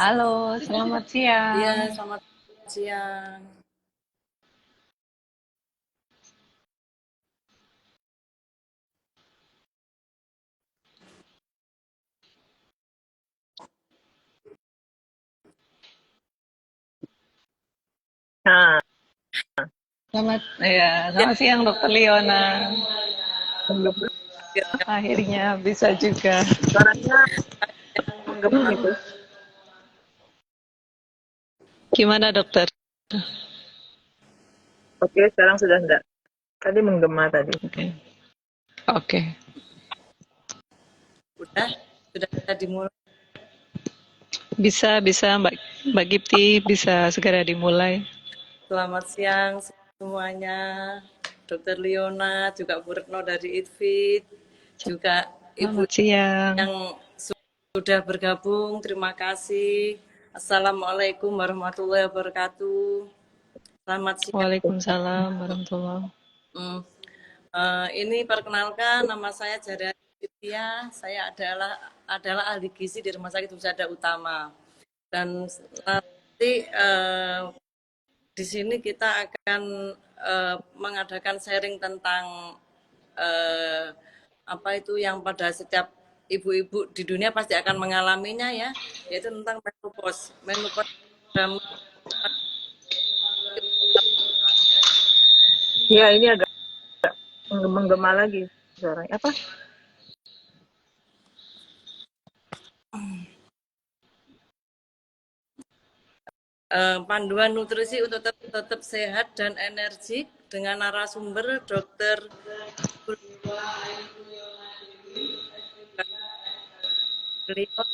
Halo, selamat Iya, siang. selamat siang. Nah, Ya, Selamat siang Dokter Liona. menggema, Akhirnya bisa juga. suaranya menggema itu. Gimana dokter? Oke, sekarang sudah enggak. Tadi menggema tadi. Oke. Oke. udah, sudah bisa dimulai. Bisa Mbak Gipti bisa segera dimulai. Selamat siang semuanya. Dokter Liona, juga Bu Retno dari IDFIT, juga Ibu Selamat siang. yang sudah bergabung. Terima kasih. Assalamualaikum warahmatullahi wabarakatuh. Selamat siang. Waalaikumsalam warahmatullahi. Hmm. Ini perkenalkan, nama saya Jara Ditya. Saya adalah ahli gizi di Rumah Sakit Husada Utama. Dan nanti di sini kita akan mengadakan sharing tentang eh, apa itu yang pada setiap ibu-ibu di dunia pasti akan mengalaminya ya, yaitu tentang menopause. Menopause Ya, ini agak menggema lagi suaranya. Apa? panduan nutrisi untuk tetap sehat dan energik dengan narasumber Dokter Leon.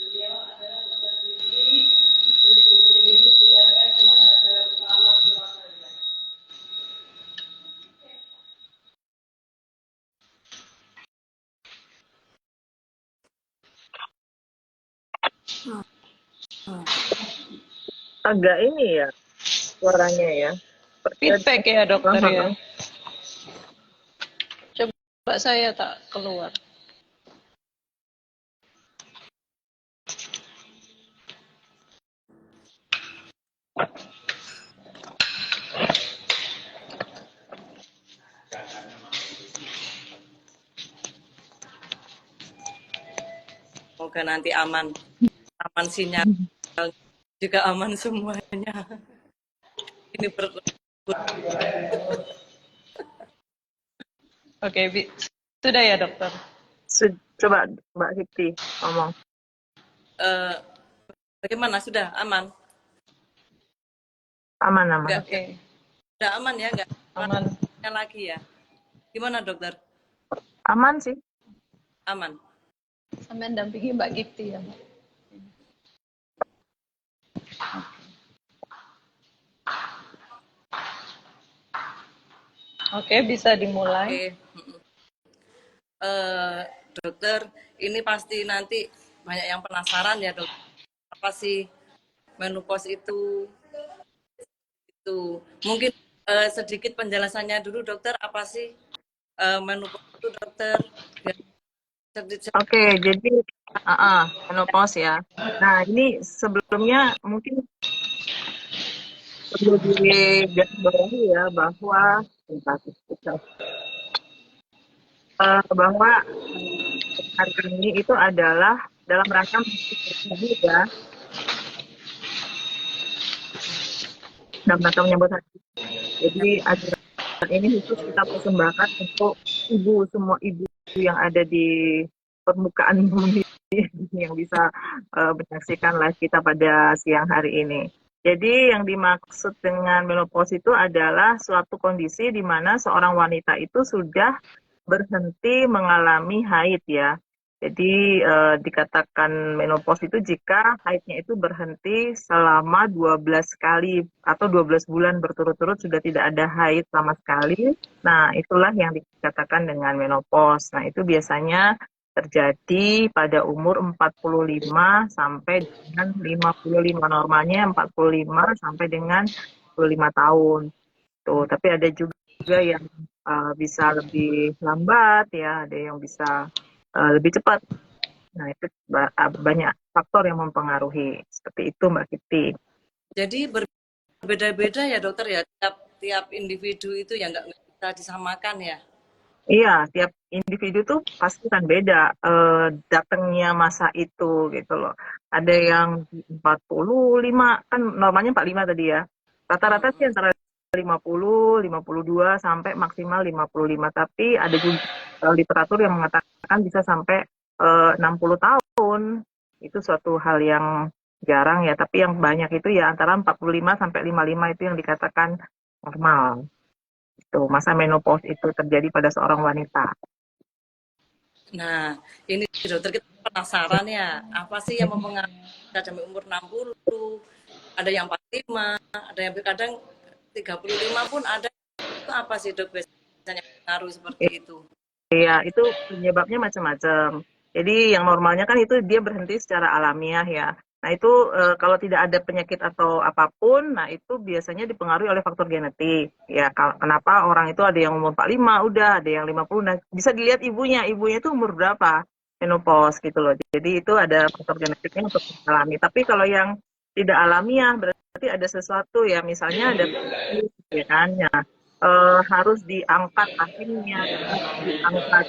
Agak ini ya suaranya ya. Feedback ya dokter ya. Heeh. Coba saya tak keluar. Semoga nanti aman sinyal, juga aman semuanya. Ini Oke, sudah ya dokter. Coba Mbak Siti ngomong. eh, bagaimana, sudah aman? Aman, aman. Enggak, Oke, udah aman ya, enggak aman. lagi ya? Gimana dokter? Aman sih. Aman. Sampai dampingi Mbak Gipti ya. Oke, bisa dimulai. Oke. eh, Dokter, ini pasti nanti banyak yang penasaran ya dokter, apa sih menopause itu mungkin sedikit penjelasannya dulu dokter, apa sih menopause itu dokter, biar Oke, jadi menopause ya. Nah, ini sebelumnya mungkin perlu digarisbawahi ya bahwa bahwa hari ini itu adalah dalam rangka menyambut ya, dalam rangka menyambut hari. Jadi acara ini khusus kita persembahkan untuk semua ibu yang ada di permukaan bumi yang bisa menyaksikan live kita pada siang hari ini. Jadi yang dimaksud dengan menopause itu adalah suatu kondisi di mana seorang wanita itu sudah berhenti mengalami haid ya. Jadi dikatakan menopause itu jika haidnya itu berhenti selama 12 kali atau 12 bulan berturut-turut sudah tidak ada haid sama sekali. Nah, itulah yang dikatakan dengan menopause. Nah, itu biasanya terjadi pada umur 45 sampai dengan 55. Normalnya 45 sampai dengan 55 tahun. Tuh, tapi ada juga yang bisa lebih lambat ya, ada yang bisa lebih cepat. Nah, itu banyak faktor yang mempengaruhi. Seperti itu, Mbak Kiti. Jadi berbeda-beda ya dokter ya, tiap individu itu ya nggak bisa disamakan ya. Iya, tiap individu tuh pasti kan beda datangnya masa itu gitu loh. Ada yang 45, kan normalnya 45 tadi ya. Rata-rata sih Mm-mm. antara 50, 52 sampai maksimal 55. Tapi ada juga literatur yang mengatakan bisa sampai 60 tahun. Itu suatu hal yang jarang ya, tapi yang banyak itu ya antara 45 sampai 55 itu yang dikatakan normal. Itu masa menopause itu terjadi pada seorang wanita. Nah, ini dokter kita penasaran ya, apa sih yang mempengaruhi kita sampai umur 60, ada yang 45, ada yang kadang 35 pun ada. Itu apa sih dok biasanya pengaruh seperti itu? Iya, itu penyebabnya macam-macam. Jadi yang normalnya kan itu dia berhenti secara alamiah ya. Nah itu kalau tidak ada penyakit atau apapun, nah itu biasanya dipengaruhi oleh faktor genetik. Ya, kenapa orang itu ada yang umur 45 udah, ada yang 50. Nah bisa dilihat ibunya itu umur berapa menopause gitu loh. Jadi itu ada faktor genetiknya untuk alami. Tapi kalau yang tidak alamiah berarti ada sesuatu ya, misalnya ada penyakit, ya kan. Ya, harus diangkat rahimnya, harus diangkat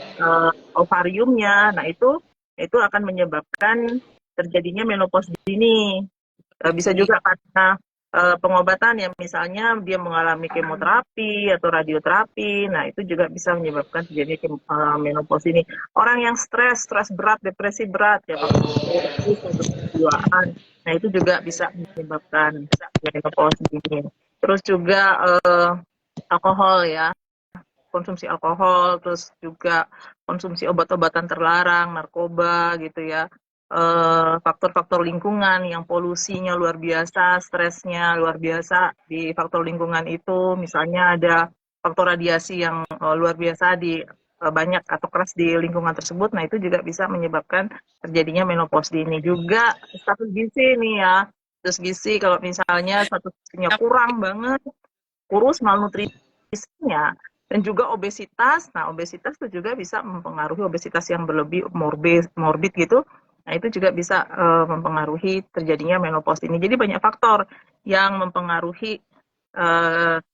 ovariumnya. Nah, itu akan menyebabkan terjadinya menopause dini. Bisa Dini. juga karena pengobatan ya, misalnya dia mengalami kemoterapi atau radioterapi. Nah, itu juga bisa menyebabkan terjadinya menopause ini. Orang yang stres berat, depresi berat ya, faktor kejiwaan. Nah, itu juga bisa menyebabkan menopause dini. Terus juga alkohol ya, konsumsi alkohol, terus juga konsumsi obat-obatan terlarang, narkoba gitu ya. Faktor-faktor lingkungan yang polusinya luar biasa, stresnya luar biasa di faktor lingkungan itu, misalnya ada faktor radiasi yang luar biasa di banyak atau keras di lingkungan tersebut, nah itu juga bisa menyebabkan terjadinya menopause dini. Juga status gizi nih ya, status gizi kalau misalnya status gizinya kurang banget, kurus, malnutrisinya, dan juga obesitas. Nah, obesitas itu juga bisa mempengaruhi obesitas yang berlebih, morbid gitu. Nah, itu juga bisa mempengaruhi terjadinya menopause ini. Jadi banyak faktor yang mempengaruhi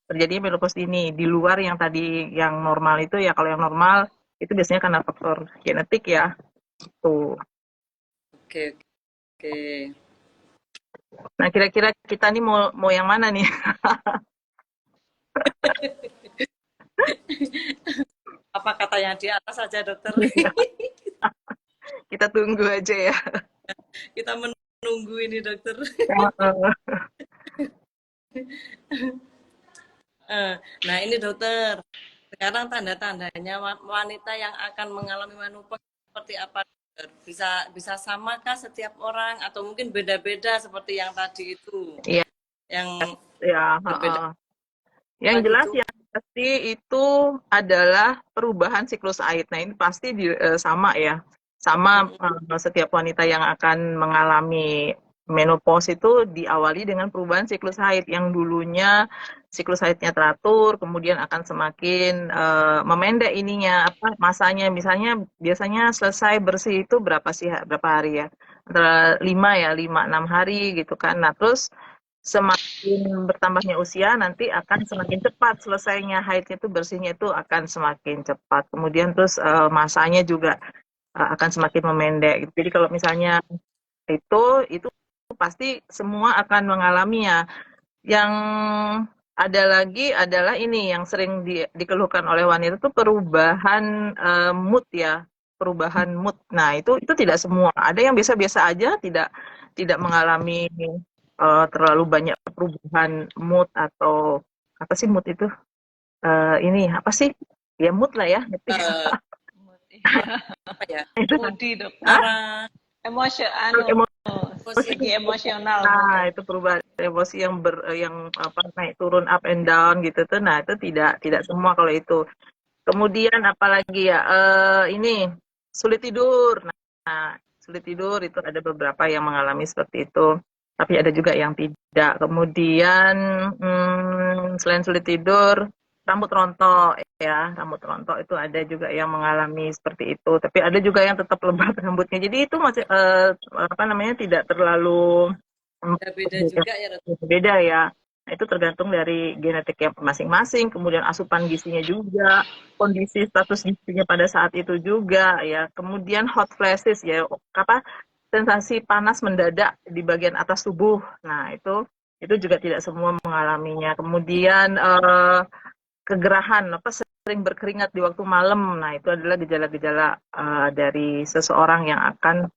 terjadinya menopause ini. Di luar yang tadi yang normal itu ya, kalau yang normal itu biasanya karena faktor genetik ya. Tuh. Oke, oke. Nah, kira-kira kita nih mau yang mana nih? Apa kata yang di atas saja dokter? Kita tunggu aja ya. Kita menunggu ini dokter. Nah ini dokter, sekarang tanda-tandanya wanita yang akan mengalami menopause seperti apa, dokter? Bisa samakah setiap orang atau mungkin beda-beda seperti yang tadi itu, Iya, yang ya. berbeda Yang jelas gitu? yang pasti itu adalah perubahan siklus haid. Nah, ini pasti sama ya. Sama setiap wanita yang akan mengalami menopause itu diawali dengan perubahan siklus haid yang dulunya siklus haidnya teratur, kemudian akan semakin memendek ininya apa masanya. Misalnya biasanya selesai bersih itu berapa hari ya? Antara 5 ya, 5-6 hari gitu kan. Nah, terus semakin bertambahnya usia nanti akan semakin cepat selesainya haidnya itu bersihnya itu akan semakin cepat. Kemudian terus masanya juga akan semakin memendek. Jadi kalau misalnya itu pasti semua akan mengalaminya. Yang ada lagi adalah ini yang sering dikeluhkan oleh wanita itu perubahan mood ya, perubahan mood. Nah, itu tidak semua. Ada yang biasa-biasa aja, tidak mengalami terlalu banyak perubahan mood atau apa sih mood itu? Ini apa sih? Ya mood lah ya. Eh, apa ya? Itu Moody dokter. ah, Marah, emosi, Segi emosional nah, mungkin. itu perubahan emosi yang apa naik turun up and down gitu tuh. Nah, itu tidak semua kalau itu. Kemudian apalagi ya? Ini sulit tidur. Nah, sulit tidur itu ada beberapa yang mengalami seperti itu. Tapi ada juga yang tidak. Kemudian selain sulit tidur, rambut rontok ya, rambut rontok itu ada juga yang mengalami seperti itu, tapi ada juga yang tetap lebat rambutnya. Jadi itu masih apa namanya tidak terlalu Beda-beda juga ya dok. beda ya. Nah, itu tergantung dari genetiknya masing-masing, kemudian asupan gizinya juga, kondisi status gizinya pada saat itu juga ya. Kemudian hot flashes ya, apa sensasi panas mendadak di bagian atas tubuh. Nah, itu juga tidak semua mengalaminya. Kemudian kegerahan, apa sering berkeringat di waktu malam. Nah, itu adalah gejala-gejala dari seseorang yang akan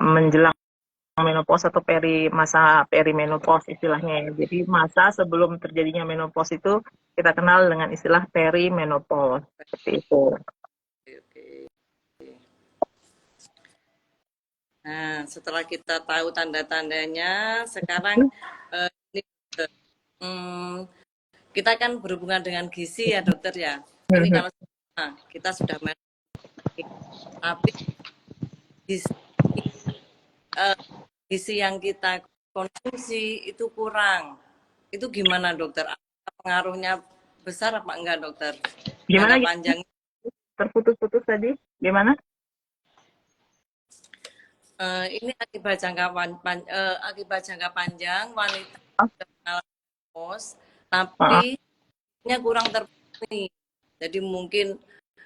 menjelang menopause atau masa perimenopause istilahnya ya. Jadi masa sebelum terjadinya menopause itu kita kenal dengan istilah perimenopause seperti itu. Oke. Nah, setelah kita tahu tanda-tandanya, sekarang ini kita kan berhubungan dengan gizi ya dokter ya. Ini kalau kita sudah tapi gizi yang kita konsumsi itu kurang. Itu gimana dokter? Pengaruhnya besar apa enggak dokter? Gimana? Jangka panjang. Terputus-putus tadi. Gimana? Ini akibat jangka panjang wanita mengalami menopause, tapi kurang terpenuhi. Jadi mungkin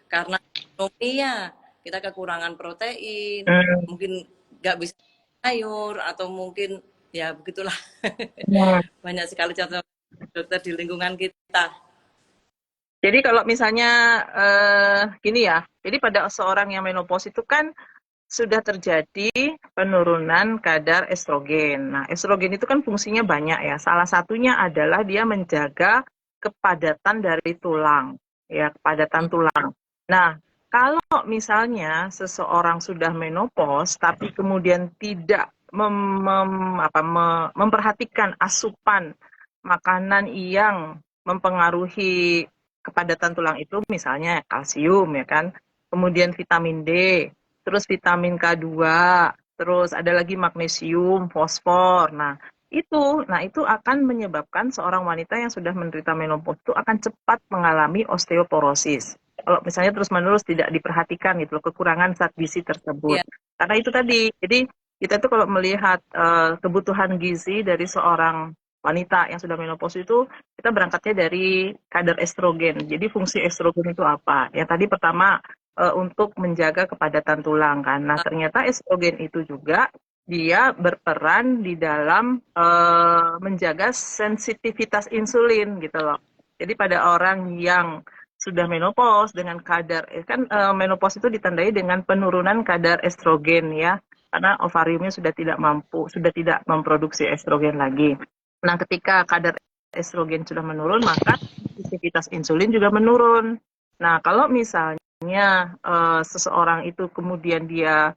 karena ekonomi ya kita kekurangan protein, mungkin nggak bisa sayur atau mungkin ya begitulah. Banyak sekali contoh dokter di lingkungan kita. Jadi kalau misalnya gini ya, jadi pada seorang yang menopause itu kan sudah terjadi penurunan kadar estrogen. Nah, estrogen itu kan fungsinya banyak ya. Salah satunya adalah dia menjaga kepadatan dari tulang, ya, kepadatan tulang. Nah, kalau misalnya seseorang sudah menopause tapi kemudian tidak memperhatikan asupan makanan yang mempengaruhi kepadatan tulang itu, misalnya kalsium ya kan, kemudian vitamin D, terus vitamin K2, terus ada lagi magnesium, fosfor. Nah, itu akan menyebabkan seorang wanita yang sudah menderita menopause itu akan cepat mengalami osteoporosis. Kalau misalnya terus-menerus tidak diperhatikan gitu, kekurangan zat gizi tersebut. Yeah. Karena itu tadi, jadi kita tuh kalau melihat kebutuhan gizi dari seorang wanita yang sudah menopause itu, kita berangkatnya dari kadar estrogen. Jadi fungsi estrogen itu apa? Ya tadi pertama untuk menjaga kepadatan tulang kan. Nah, ternyata estrogen itu juga dia berperan di dalam menjaga sensitivitas insulin gitu loh. Jadi pada orang yang sudah menopause dengan kadar kan menopause itu ditandai dengan penurunan kadar estrogen ya, karena ovariumnya sudah tidak memproduksi estrogen lagi. Nah, ketika kadar estrogen sudah menurun, maka sensitivitas insulin juga menurun. Nah, kalau misalnya seseorang itu kemudian dia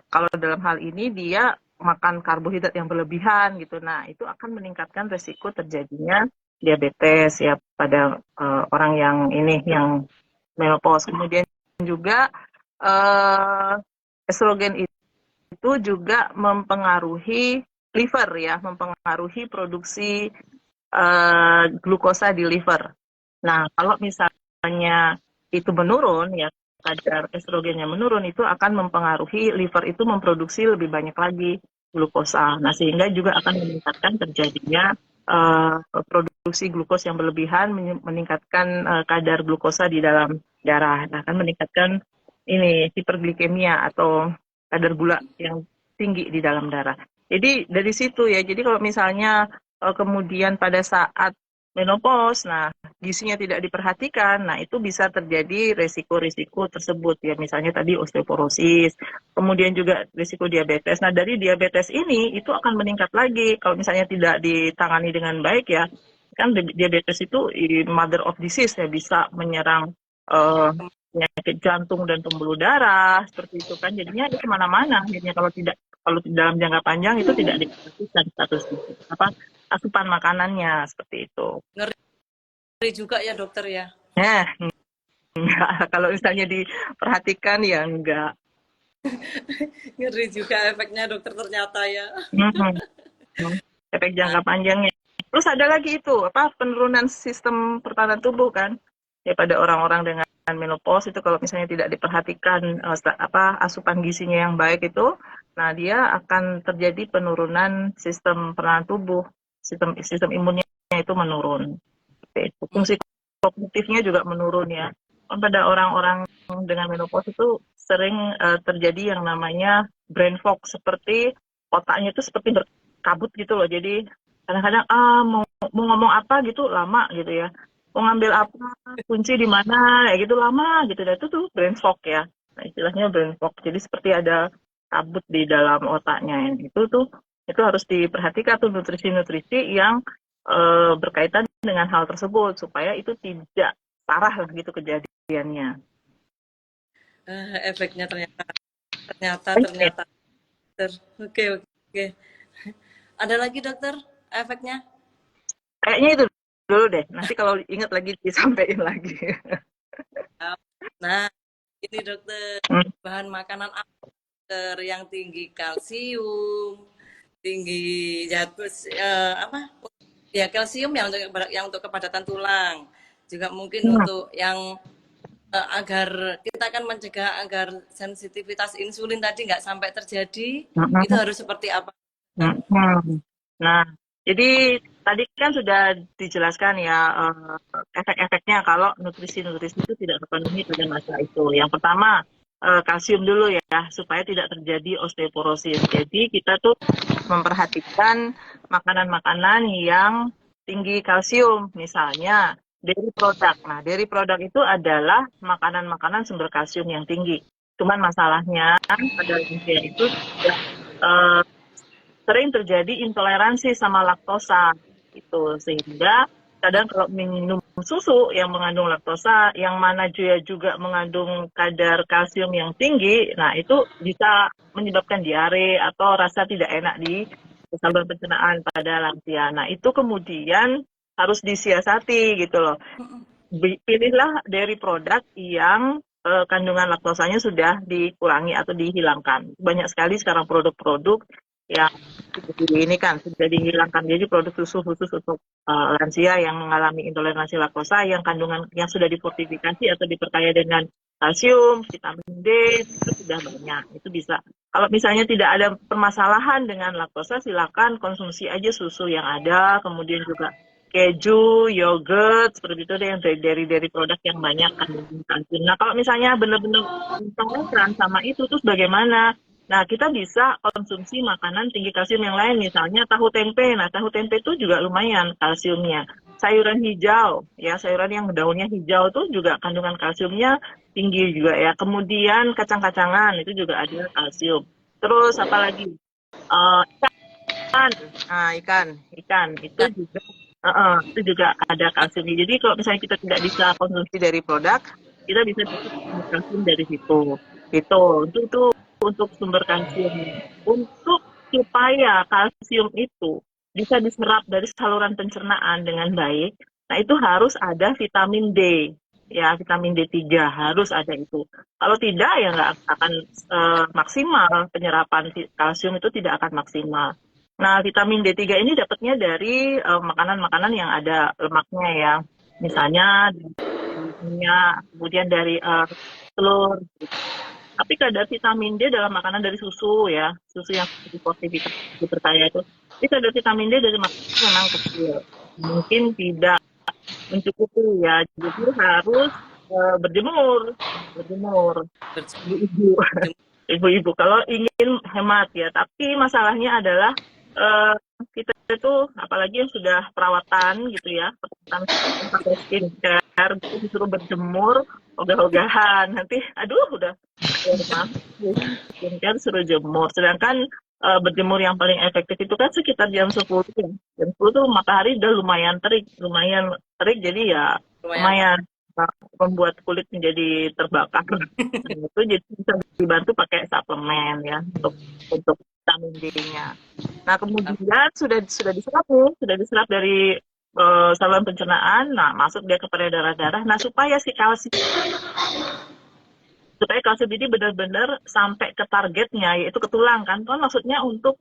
kalau dalam hal ini dia makan karbohidrat yang berlebihan gitu, nah itu akan meningkatkan resiko terjadinya diabetes ya pada orang yang yang menopause. Kemudian juga estrogen itu juga mempengaruhi liver ya, mempengaruhi produksi glukosa di liver. Nah, kalau misalnya itu menurun ya, kadar estrogennya menurun, itu akan mempengaruhi liver itu memproduksi lebih banyak lagi glukosa. Nah, sehingga juga akan meningkatkan terjadinya produksi glukos yang berlebihan, meningkatkan kadar glukosa di dalam darah. Nah, akan meningkatkan hiperglikemia atau kadar gula yang tinggi di dalam darah. Jadi dari situ ya, jadi kalau misalnya kemudian pada saat menopause, nah gizinya tidak diperhatikan, nah itu bisa terjadi resiko-resiko tersebut ya, misalnya tadi osteoporosis, kemudian juga risiko diabetes. Nah dari diabetes ini itu akan meningkat lagi kalau misalnya tidak ditangani dengan baik ya, kan diabetes itu mother of disease ya, bisa menyerang penyakit jantung dan pembuluh darah seperti itu kan, jadinya itu kemana-mana akhirnya kalau dalam jangka panjang itu tidak diperhatikan status asupan makanannya seperti itu. Ngeri juga ya dokter ya. Enggak. Kalau misalnya diperhatikan ya enggak. Ngeri juga efeknya dokter ternyata ya. Efek jangka panjangnya. Terus ada lagi itu apa penurunan sistem pertahanan tubuh kan? Ya pada orang-orang dengan menopause itu kalau misalnya tidak diperhatikan apa asupan gizinya yang baik itu, nah dia akan terjadi penurunan sistem pertahanan tubuh, sistem sistem imunnya itu menurun. Seperti itu. Hmm. Fungsi kognitifnya juga menurun ya. Kan pada orang-orang dengan menopause itu sering terjadi yang namanya brain fog, seperti otaknya itu seperti berkabut gitu loh. Jadi kadang-kadang mau ngomong apa gitu lama gitu ya. Mau ngambil apa, kunci di mana, ya gitu lama gitu. Dan itu tuh brain fog ya. Nah, istilahnya brain fog. Jadi seperti ada kabut di dalam otaknya. Itu harus diperhatikan tuh nutrisi-nutrisi yang berkaitan dengan hal tersebut supaya itu tidak parah lah gitu kejadiannya. Efeknya ternyata Ya, ternyata. Oke, oke. Ada lagi dokter efeknya? kayaknya itu dulu deh. Nanti kalau ingat lagi disampaikan lagi. Nah, ini dokter, Hmm. bahan makanan apa dokter yang tinggi kalsium, tinggi apa? Ya kalsium yang untuk kepadatan tulang. Juga mungkin Hmm. untuk yang agar kita akan mencegah agar sensitivitas insulin tadi nggak sampai terjadi, itu Hmm. harus seperti apa? Hmm. Nah, jadi tadi kan sudah dijelaskan ya efek-efeknya kalau nutrisi-nutrisi itu tidak terpenuhi pada masa itu. Yang pertama kalsium dulu ya, supaya tidak terjadi osteoporosis. Jadi kita tuh memperhatikan makanan-makanan yang tinggi kalsium, misalnya dairy product. Nah, dairy product itu adalah makanan-makanan sumber kalsium yang tinggi. Cuman masalahnya pada lansia itu sudah sering terjadi intoleransi sama laktosa itu, sehingga kadang kalau minum susu yang mengandung laktosa yang mana juga mengandung kadar kalsium yang tinggi, nah itu bisa menyebabkan diare atau rasa tidak enak di saluran pencernaan pada lansia. Nah itu kemudian harus disiasati gitu loh. Pilihlah dari produk yang kandungan laktosanya sudah dikurangi atau dihilangkan. Banyak sekali sekarang produk-produk yang ini kan sudah dihilangkan, jadi produk susu khusus untuk lansia yang mengalami intoleransi laktosa yang kandungan yang sudah difortifikasi atau diperkaya dengan kalsium, vitamin D itu sudah banyak. Itu bisa. Kalau misalnya tidak ada permasalahan dengan laktosa, silakan konsumsi aja susu yang ada, kemudian juga keju, yogurt, seperti itu deh yang dari produk yang banyak kandungan kalsium. Nah, kalau misalnya benar-benar intoleran sama itu, terus bagaimana? Nah, kita bisa konsumsi makanan tinggi kalsium yang lain, misalnya tahu tempe. Nah, tahu tempe itu juga lumayan kalsiumnya. Sayuran hijau, ya sayuran yang daunnya hijau itu juga kandungan kalsiumnya tinggi juga ya. Kemudian kacang-kacangan itu juga ada kalsium. Terus apalagi? Ikan. Nah, ikan itu juga itu juga ada kalsiumnya. Jadi kalau misalnya kita tidak bisa konsumsi dari produk, kita bisa dapat sumber kalsium dari situ. Gitu. Itu untuk sumber kalsium. Untuk supaya kalsium itu bisa diserap dari saluran pencernaan dengan baik, nah itu harus ada vitamin D. Ya, vitamin D3 harus ada itu. Kalau tidak ya nggak akan maksimal penyerapan kalsium itu tidak akan maksimal. Nah, vitamin D3 ini dapatnya dari makanan-makanan yang ada lemaknya ya. Misalnya dari minyak, kemudian dari telur. Tapi kadar vitamin D dalam makanan dari susu ya, susu yang difortifikasi dipercaya itu. Jadi kadar vitamin D dari makanan memang kecil. Mungkin tidak mencukupi ya. Jadi harus berjemur, berjemur. Ibu-ibu, ibu-ibu kalau ingin hemat ya. Tapi masalahnya adalah eh, kita itu apalagi yang sudah perawatan gitu ya, perawatan pakai skincare, itu disuruh berjemur, ogah-ogahan. Nanti aduh udah maaf, skincare suruh jemur. Sedangkan berjemur yang paling efektif itu kan sekitar jam 10 ya. Jam 10 tuh matahari udah lumayan terik jadi ya Lumayan Pak. lumayan membuat kulit menjadi terbakar. Nah, itu jadi bisa dibantu pakai suplemen ya untuk vitamin D-nya. Nah, kemudian sudah diserap dari saluran pencernaan. Nah, masuk dia ke peredaran darah. Nah, supaya kalsium ini benar-benar sampai ke targetnya, yaitu ke tulang kan. Kan maksudnya untuk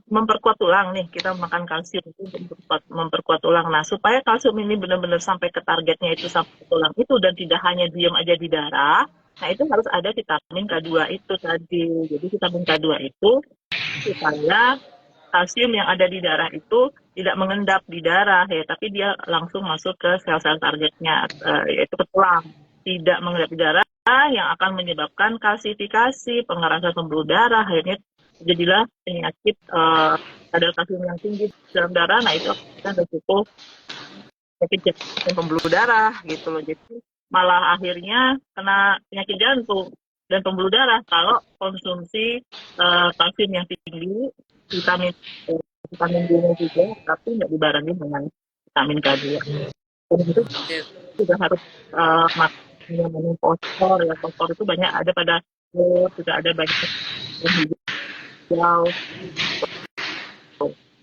memperkuat tulang nih, kita makan kalsium itu untuk memperkuat tulang. Nah, supaya kalsium ini benar-benar sampai ke targetnya itu sampai ke tulang itu dan tidak hanya diam aja di darah, nah itu harus ada vitamin K2 itu tadi. Jadi vitamin K2 itu supaya kalsium yang ada di darah itu tidak mengendap di darah ya, tapi dia langsung masuk ke sel-sel targetnya, yaitu ke tulang. Tidak mengendap di darah yang akan menyebabkan kalsifikasi, pengerasan pembuluh darah, akhirnya jadilah penyakit kadar kalsium yang tinggi dalam darah. Nah itu akan resiko penyakit jantung pembuluh darah gitu loh. Jadi malah akhirnya kena penyakit jantung dan pembuluh darah kalau konsumsi kalsium yang tinggi, vitamin vitamin D-nya juga, tapi nggak dibarengi dengan vitamin K2. Dan itu juga harus makan yang namanya fosfor ya. Fosfor itu banyak ada pada telur, juga ada banyak yang hijau.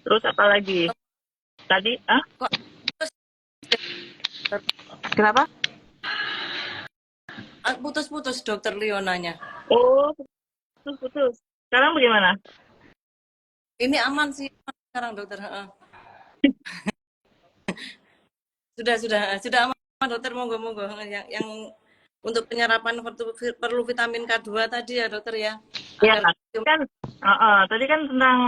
Terus apa lagi? Tadi Kok kenapa? putus-putus dokter Lionanya? Oh, putus. Sekarang bagaimana? Ini aman sih sekarang dokter. Sudah aman dokter, monggo yang untuk penyerapan perlu vitamin K2 tadi ya dokter ya. Ya, Agar kan tadi kan tentang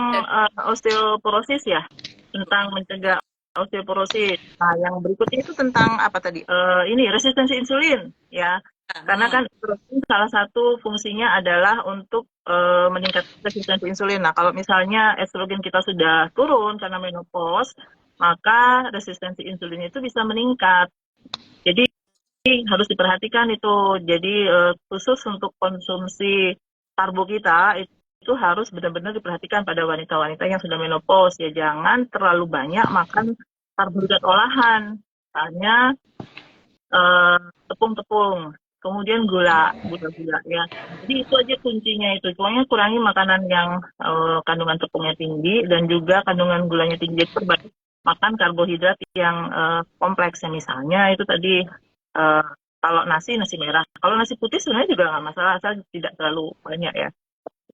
osteoporosis ya, tentang mencegah osteoporosis. Nah, yang berikutnya itu tentang apa tadi? Ini resistensi insulin ya. Karena kan insulin salah satu fungsinya adalah untuk meningkatkan resistensi insulin. Nah, kalau misalnya estrogen kita sudah turun karena menopause, maka resistensi insulin itu bisa meningkat. Jadi harus diperhatikan itu. Jadi khusus untuk konsumsi karbo kita itu harus benar-benar diperhatikan pada wanita-wanita yang sudah menopause ya. Jangan terlalu banyak makan karbohidrat olahan, misalnya tepung-tepung, kemudian gula ya. Jadi itu aja kuncinya itu. Pokoknya kurangi makanan yang kandungan tepungnya tinggi dan juga kandungan gulanya tinggi. Jadi perbanyak makan karbohidrat yang kompleks ya, misalnya itu tadi kalau nasi merah. Kalau nasi putih sebenarnya juga nggak masalah, asal tidak terlalu banyak ya.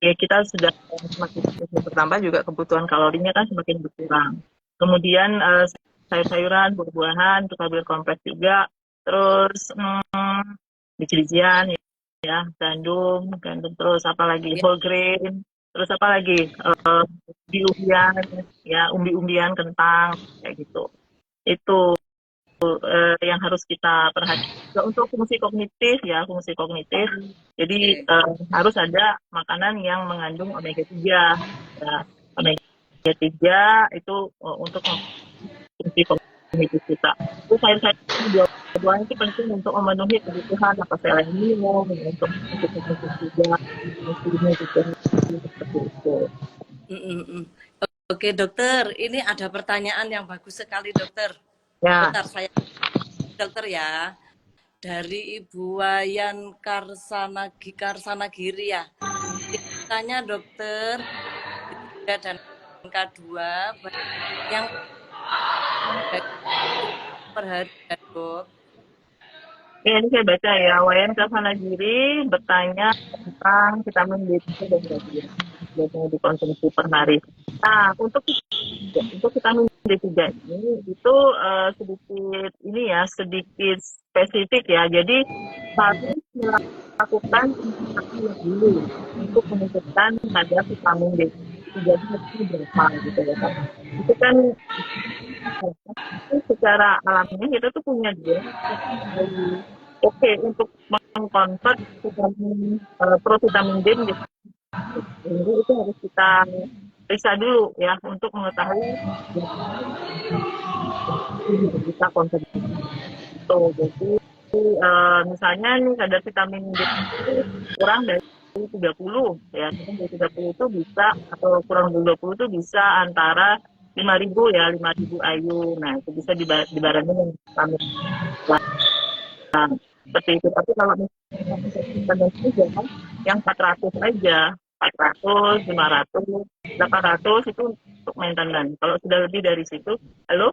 Ya kita sudah semakin bertambah juga kebutuhan kalorinya kan semakin berkurang. Kemudian sayur-sayuran, buah-buahan, itu karbohidrat kompleks juga. Terus biji-bijian ya, gandum terus apa lagi whole grain, terus apa lagi umbi-umbian ya, umbi-umbian, kentang kayak gitu. Itu yang harus kita perhatikan untuk fungsi kognitif ya, fungsi kognitif. Jadi harus ada makanan yang mengandung omega 3 ya. Omega 3 itu untuk fungsi kognitif kita. Itu sayur-sayur buah-buahan itu penting untuk memenuhi kebutuhan apa selenium, untuk kognitif juga, seperti itu. Oke dokter, ini ada pertanyaan yang bagus sekali dokter. Ya. Bentar saya dokter ya. Dari Ibu Wayan Karsanagiri ya. Tanya dokter dan K2 yang per hari ya dok. Ya, ini saya baca ya, Wayan Karsanagiri bertanya tentang vitamin D3 dan D3 biasanya dikonsumsi per hari. Nah, untuk vitamin D3 ini itu sedikit spesifik ya. Jadi harus melakukan investasi dulu untuk menentukan kadar vitamin D3 itu berapa gitu ya kan. Itu kan secara alamiah kita tuh punya dia oke untuk mengkonvert provitamin D menjadi. Jadi itu harus kita periksa dulu ya untuk mengetahui kita konsumsi itu. Jadi misalnya nih kadar vitamin D itu kurang dari 30 ya, dari 30 itu bisa atau kurang dari 20 itu bisa antara 5.000 ya, 5.000 IU. Nah itu bisa dibarengi dengan vitamin seperti itu. Tapi kalau misalnya jangan yang 400 aja, 400, 500, 800 itu untuk maintenance. Kalau sudah lebih dari situ, halo?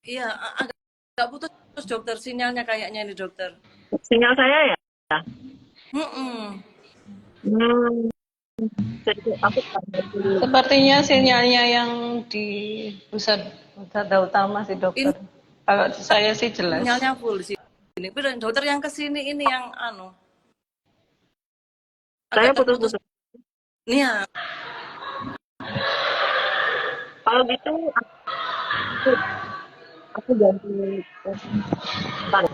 Iya, agak putus dokter sinyalnya kayaknya ini dokter. Sinyal saya ya? Hmm. Hmm, Jadi aku tanya dulu. Sepertinya sinyalnya yang di pusat wisata utama sih Ini dokter. Kalau saya sih jelas. sinyalnya full sih. Ini dokter yang kesini ini yang Saya agak terputus. putus-putus. Nih ya, Kalau gitu aku ganti bentar ya.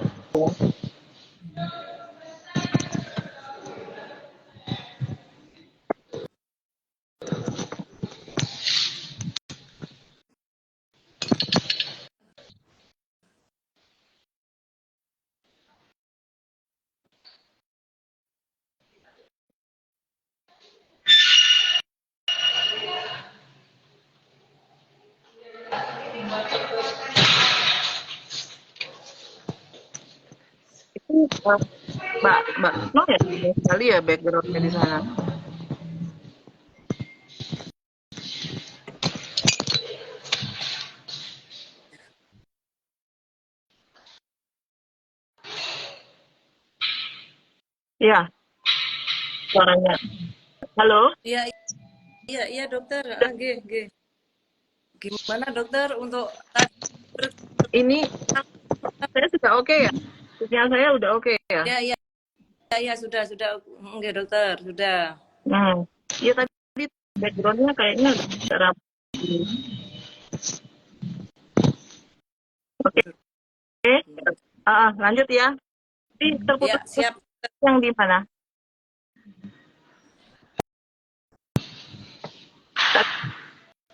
Itu Mbak Mbak Retno ya ini sekali ya backgroundnya di sana. Iya, suaranya. Halo, iya, iya, iya dokter. Gimana dokter untuk ini saya sudah oke ya? Sinyal saya udah oke ya? ya, iya, iya, iya, sudah. Oke dokter, sudah. Hmm. Iya tadi backgroundnya kayaknya agak rapi. Oke, lanjut ya. Tapi Ya, terputus-putus siap. yang di mana?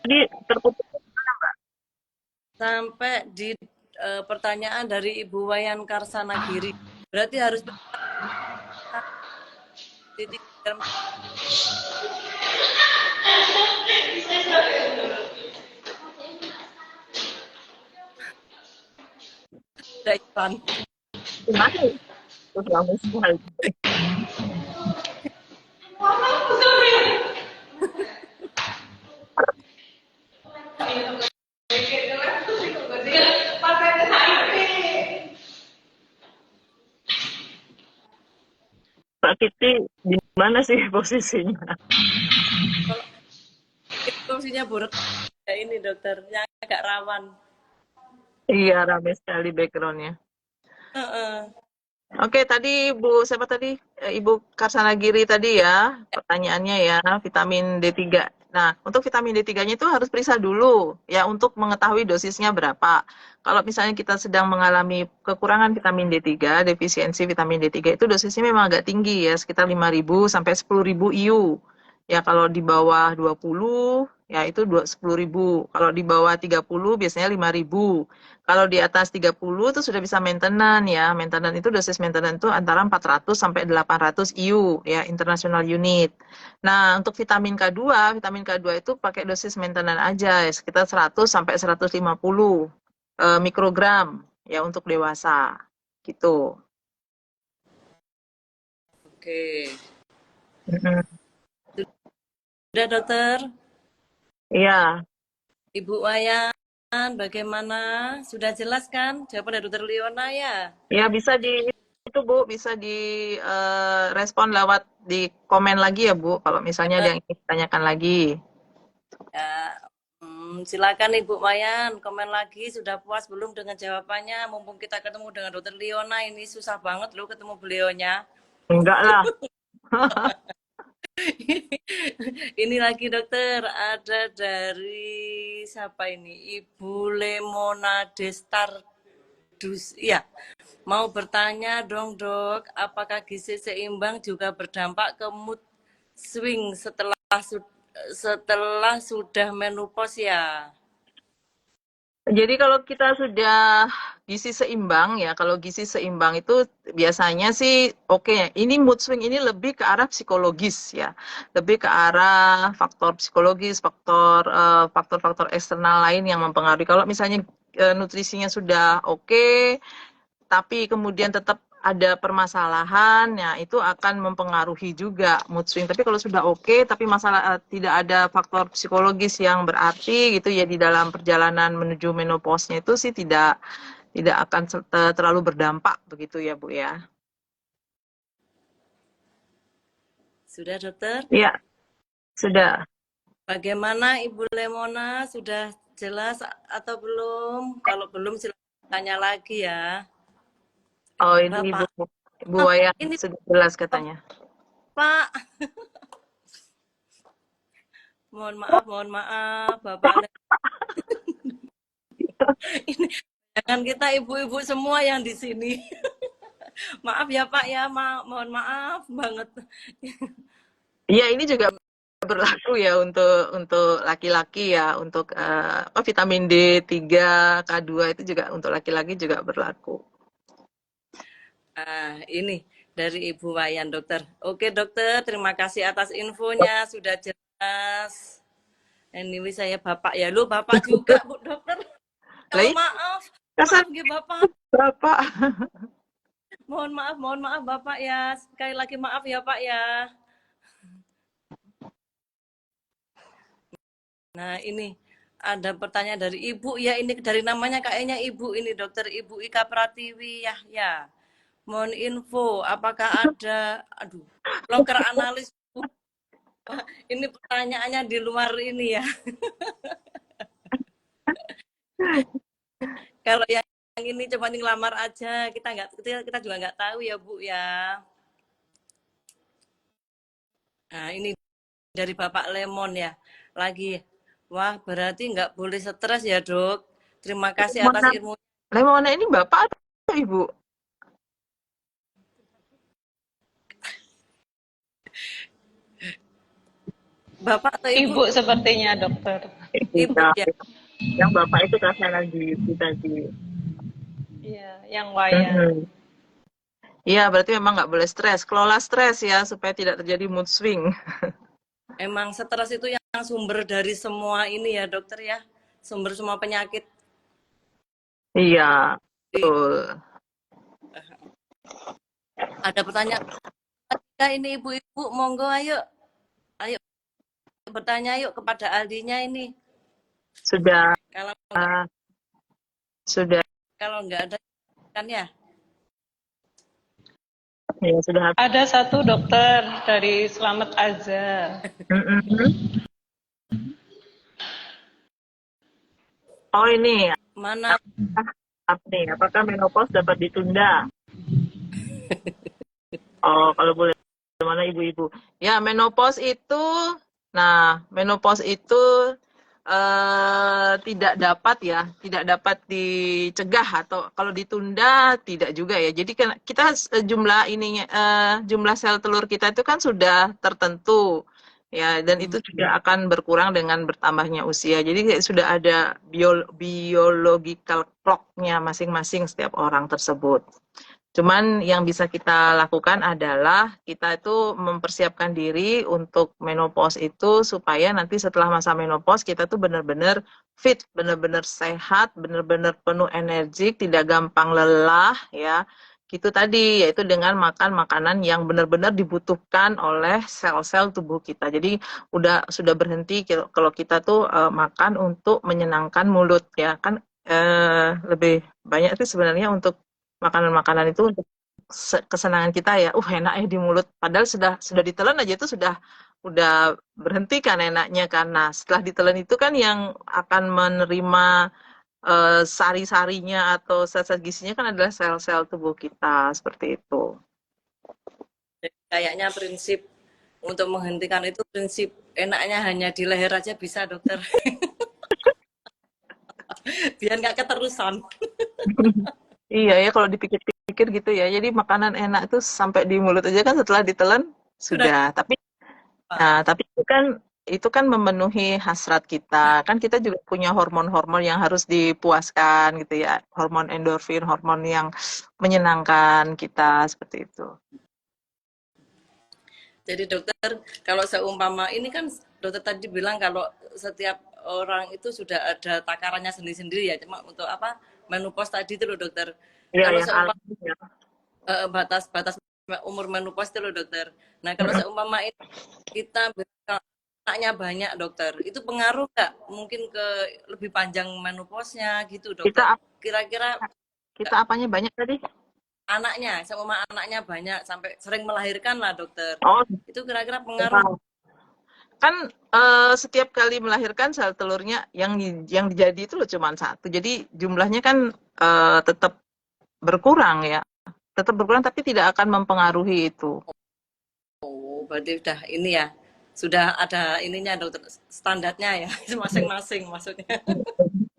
Tadi terputus. Sampai di pertanyaan dari Ibu Wayan Karsana Giri. Berarti harus titik iklan. Gimana ya? Terus lama sekali. Mbak Kiti di mana sih posisinya? Kalau fungsinya buruk ya ini dokter, yang agak rawan. Iya, ramai sekali backgroundnya. Heeh. Oke, tadi Bu, siapa tadi? Ibu Karsana Giri tadi ya, pertanyaannya ya, vitamin D3. Nah, untuk vitamin D3-nya itu harus periksa dulu ya untuk mengetahui dosisnya berapa. Kalau misalnya kita sedang mengalami kekurangan vitamin D3, defisiensi vitamin D3 itu dosisnya memang agak tinggi ya, sekitar 5.000 sampai 10.000 IU. Ya, kalau di bawah 20 ya itu 10.000. Kalau di bawah 30 biasanya 5.000. Kalau di atas 30 itu sudah bisa maintenance ya. Maintenance itu dosis maintenance itu antara 400 sampai 800 IU ya, international unit. Nah, untuk vitamin K2 itu pakai dosis maintenance aja ya, sekitar 100 sampai 150 mikrogram ya untuk dewasa. Gitu. Oke. Mm-mm. Sudah dokter, Iya, Ibu Wayan, bagaimana? Sudah jelas kan jawaban dari dokter Liona ya? ya bisa di itu Bu, bisa di respon lewat di komen lagi ya Bu, kalau misalnya ada Ya, yang ingin ditanyakan lagi. ya. Silakan Ibu Wayan, komen lagi. Sudah puas belum dengan jawabannya? Mumpung kita ketemu dengan dokter Liona, ini susah banget loh ketemu beliaunya. Enggak lah. Ini lagi dokter, ada dari siapa ini? Ibu Lemona Destardus. Ya, mau bertanya dong dok, apakah gizi seimbang juga berdampak ke mood swing setelah sudah menopause ya? Jadi kalau kita sudah gizi seimbang ya, kalau gizi seimbang itu biasanya sih oke. Ini mood swing ini lebih ke arah psikologis ya, lebih ke arah faktor psikologis, faktor-faktor eksternal lain yang mempengaruhi. Kalau misalnya nutrisinya sudah oke, tapi kemudian tetap ada permasalahan, ya itu akan mempengaruhi juga mood swing. Tapi kalau sudah oke, tapi tidak ada faktor psikologis yang berarti gitu ya di dalam perjalanan menuju menopause-nya itu sih tidak akan terlalu berdampak begitu ya Bu ya. Sudah dokter? Iya, Sudah. Bagaimana Ibu Lemona? Sudah jelas atau belum? Kalau belum silakan tanya lagi ya. Oh, ini Bapak, Ibu Wayan ini sudah jelas katanya. Pak. Mohon maaf, Bapak. Ini jangan kita ibu-ibu semua yang di sini. Maaf ya Pak ya, mohon maaf banget. Iya, ini juga berlaku ya untuk laki-laki ya, untuk apa, vitamin D3, K2 itu juga untuk laki-laki juga berlaku. Ini dari Ibu Wayan, dokter. Oke dokter, terima kasih atas infonya, sudah jelas. Anyway, saya Bapak ya, lu Bapak juga Bu dokter. Lah, Maaf, kasar maaf gitu Bapak. Bapak. Mohon maaf Bapak ya. Sekali lagi maaf ya Pak ya. Nah ini ada pertanyaan dari Ibu ya, ini dari namanya kayaknya Ibu ini dokter Ibu Ika Pratiwi ya. Mohon info, apakah ada, loker analis? Ini pertanyaannya di luar ini ya. Kalau yang ini cuma ngelamar aja, kita juga nggak tahu ya Bu ya. Nah ini dari Bapak Lemon ya, lagi. Wah berarti nggak boleh stres ya dok. Terima kasih atas ilmu. Lemona ini Bapak atau Ibu? Bapak atau Ibu? Ibu sepertinya dokter. Ibu ya. Yang Bapak itu kasih lagi tadi. Iya, yang Wayan. Iya, berarti memang nggak boleh stres. Kelola stres ya, supaya tidak terjadi mood swing. Emang stres itu yang sumber dari semua ini ya dokter ya. Sumber semua penyakit. Iya, betul. Ada pertanyaan. Ini ibu-ibu, monggo ayo bertanya yuk kepada Aldinya ini. Sudah, Kalau sudah. kalau nggak ada kan ya. Ya, sudah. Ada satu dokter dari Selamat Aza. Oh ini, Mana? apakah menopause dapat ditunda? Oh, kalau boleh, mana ibu-ibu? Ya, menopause itu tidak dapat dicegah, atau kalau ditunda tidak juga ya. Jadi kan kita jumlah sel telur kita itu kan sudah tertentu ya, dan itu juga akan berkurang dengan bertambahnya usia. Jadi sudah ada biological clock-nya masing-masing setiap orang tersebut. Cuman yang bisa kita lakukan adalah kita itu mempersiapkan diri untuk menopause itu, supaya nanti setelah masa menopause kita tuh benar-benar fit, benar-benar sehat, benar-benar penuh energi, tidak gampang lelah ya. Gitu tadi, yaitu dengan makan makanan yang benar-benar dibutuhkan oleh sel-sel tubuh kita. Jadi sudah berhenti kalau kita tuh makan untuk menyenangkan mulut ya. Kan lebih banyak itu sebenarnya untuk makanan-makanan itu untuk kesenangan kita ya, enak ya di mulut. Padahal sudah ditelan aja itu udah berhenti kan enaknya, karena setelah ditelan itu kan yang akan menerima sari-sarinya atau zat-zat gizinya kan adalah sel-sel tubuh kita, seperti itu. Jadi kayaknya prinsip untuk menghentikan itu prinsip enaknya hanya di leher aja bisa dokter. Biar nggak keterusan. Iya ya, kalau dipikir-pikir gitu ya. Jadi makanan enak itu sampai di mulut aja kan, setelah ditelan sudah. Tapi itu kan memenuhi hasrat kita. Kan kita juga punya hormon-hormon yang harus dipuaskan gitu ya. Hormon endorfin, hormon yang menyenangkan kita, seperti itu. Jadi dokter, kalau seumpama ini kan dokter tadi bilang kalau setiap orang itu sudah ada takarannya sendiri-sendiri ya, cuma untuk apa menopause tadi itu loh dokter. Iya, Kalau yang seumpama alami ya. batas umur menopause itu loh dokter. Nah kalau seumpama kita anaknya banyak dokter, itu pengaruh nggak mungkin ke lebih panjang menopause-nya gitu dokter? Kira-kira Kita apanya banyak tadi? anaknya, seumpama anaknya banyak sampai sering melahirkan lah dokter. Oh, Itu kira-kira pengaruh. kan setiap kali melahirkan sel telurnya yang jadi itu loh cuma satu. Jadi jumlahnya kan tetap berkurang ya. Tetap berkurang tapi tidak akan mempengaruhi itu. Oh, berarti udah ini ya, sudah ada ininya dokter, standarnya ya, masing-masing maksudnya.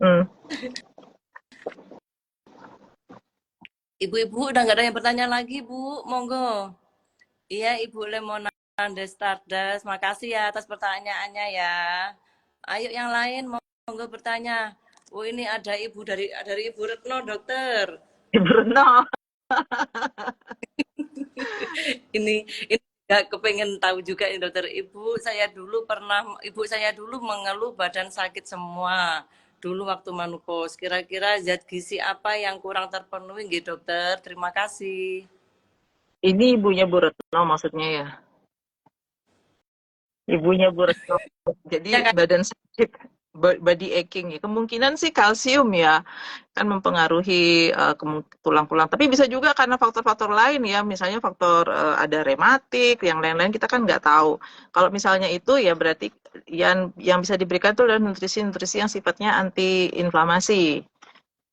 Hmm. Ibu-ibu udah nggak ada yang bertanya lagi, Bu. Monggo. Iya, Ibu Lemona The Stardust. Makasih ya atas pertanyaannya ya. Ayo yang lain monggo bertanya. Oh, ini ada Ibu dari Ibu Retno, dokter. Ibu Retno. Ini nggak kepengen tahu juga nih dokter. Ibu saya dulu mengeluh badan sakit semua. Dulu waktu menopause. Kira-kira zat gizi apa yang kurang terpenuhi nggih, dokter? Terima kasih. Ini ibunya Bu Retno maksudnya ya. Ibunya Bu Retno. Ya Jadi kan? badan sakit, body aching ya. Kemungkinan sih kalsium ya kan mempengaruhi tulang-tulang. Tapi bisa juga karena faktor-faktor lain ya, misalnya faktor ada rematik, yang lain-lain kita kan nggak tahu. Kalau misalnya itu ya berarti yang bisa diberikan itu adalah nutrisi-nutrisi yang sifatnya anti-inflamasi.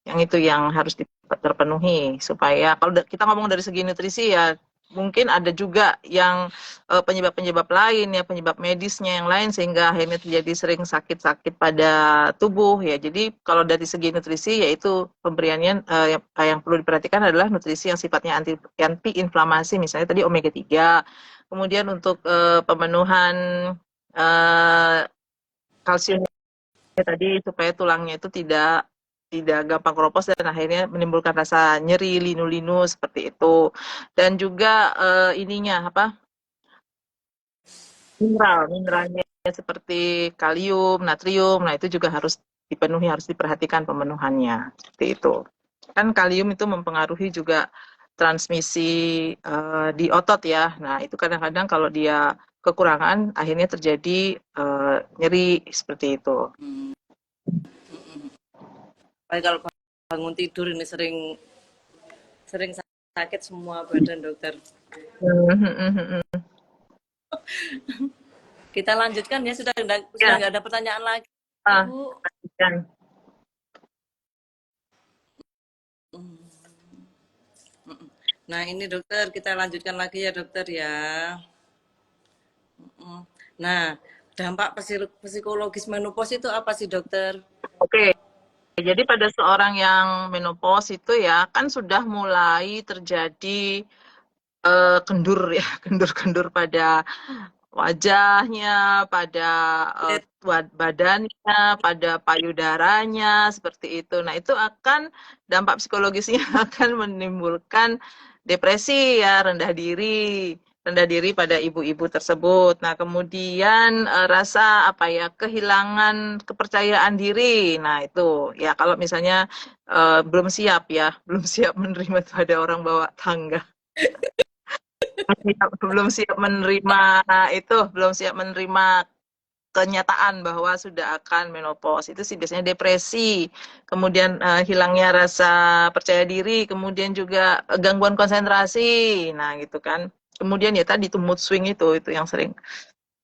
Yang itu yang harus terpenuhi supaya kalau kita ngomong dari segi nutrisi ya mungkin ada juga yang penyebab-penyebab lain ya, penyebab medisnya yang lain sehingga akhirnya terjadi sering sakit-sakit pada tubuh ya. Jadi kalau dari segi nutrisi yaitu pemberiannya yang perlu diperhatikan adalah nutrisi yang sifatnya anti-inflamasi misalnya tadi omega 3. Kemudian untuk pemenuhan kalsium tadi supaya tulangnya itu tidak gampang keropos dan akhirnya menimbulkan rasa nyeri, linu-linu seperti itu. Dan juga ininya apa? Mineralnya seperti kalium, natrium. Nah, itu juga harus dipenuhi, harus diperhatikan pemenuhannya. Seperti itu. Kan kalium itu mempengaruhi juga transmisi di otot ya. Nah, itu kadang-kadang kalau dia kekurangan akhirnya terjadi nyeri seperti itu. Apalagi kalau bangun tidur ini sering sering sakit semua badan, dokter. Kita lanjutkan ya, sudah Ya, nggak ada pertanyaan lagi, ah, Bu. lanjutkan. Nah, ini dokter, kita lanjutkan lagi ya, dokter ya. Nah, dampak psikologis menopause itu apa sih, dokter? Oke, jadi pada seorang yang menopause itu ya kan sudah mulai terjadi kendur ya, kendur-kendur pada wajahnya, pada badannya, pada payudaranya, seperti itu. Nah, itu akan dampak psikologisnya akan menimbulkan depresi ya, rendah diri pada ibu-ibu tersebut. Nah, kemudian rasa apa ya, kehilangan kepercayaan diri. Nah, itu ya kalau misalnya belum siap ya, belum siap menerima itu ada orang bawa tangga. Belum siap menerima itu, belum siap menerima kenyataan bahwa sudah akan menopause. Itu sih biasanya depresi, kemudian hilangnya rasa percaya diri, kemudian juga gangguan konsentrasi. Nah, gitu kan. Kemudian ya tadi itu mood swing itu yang sering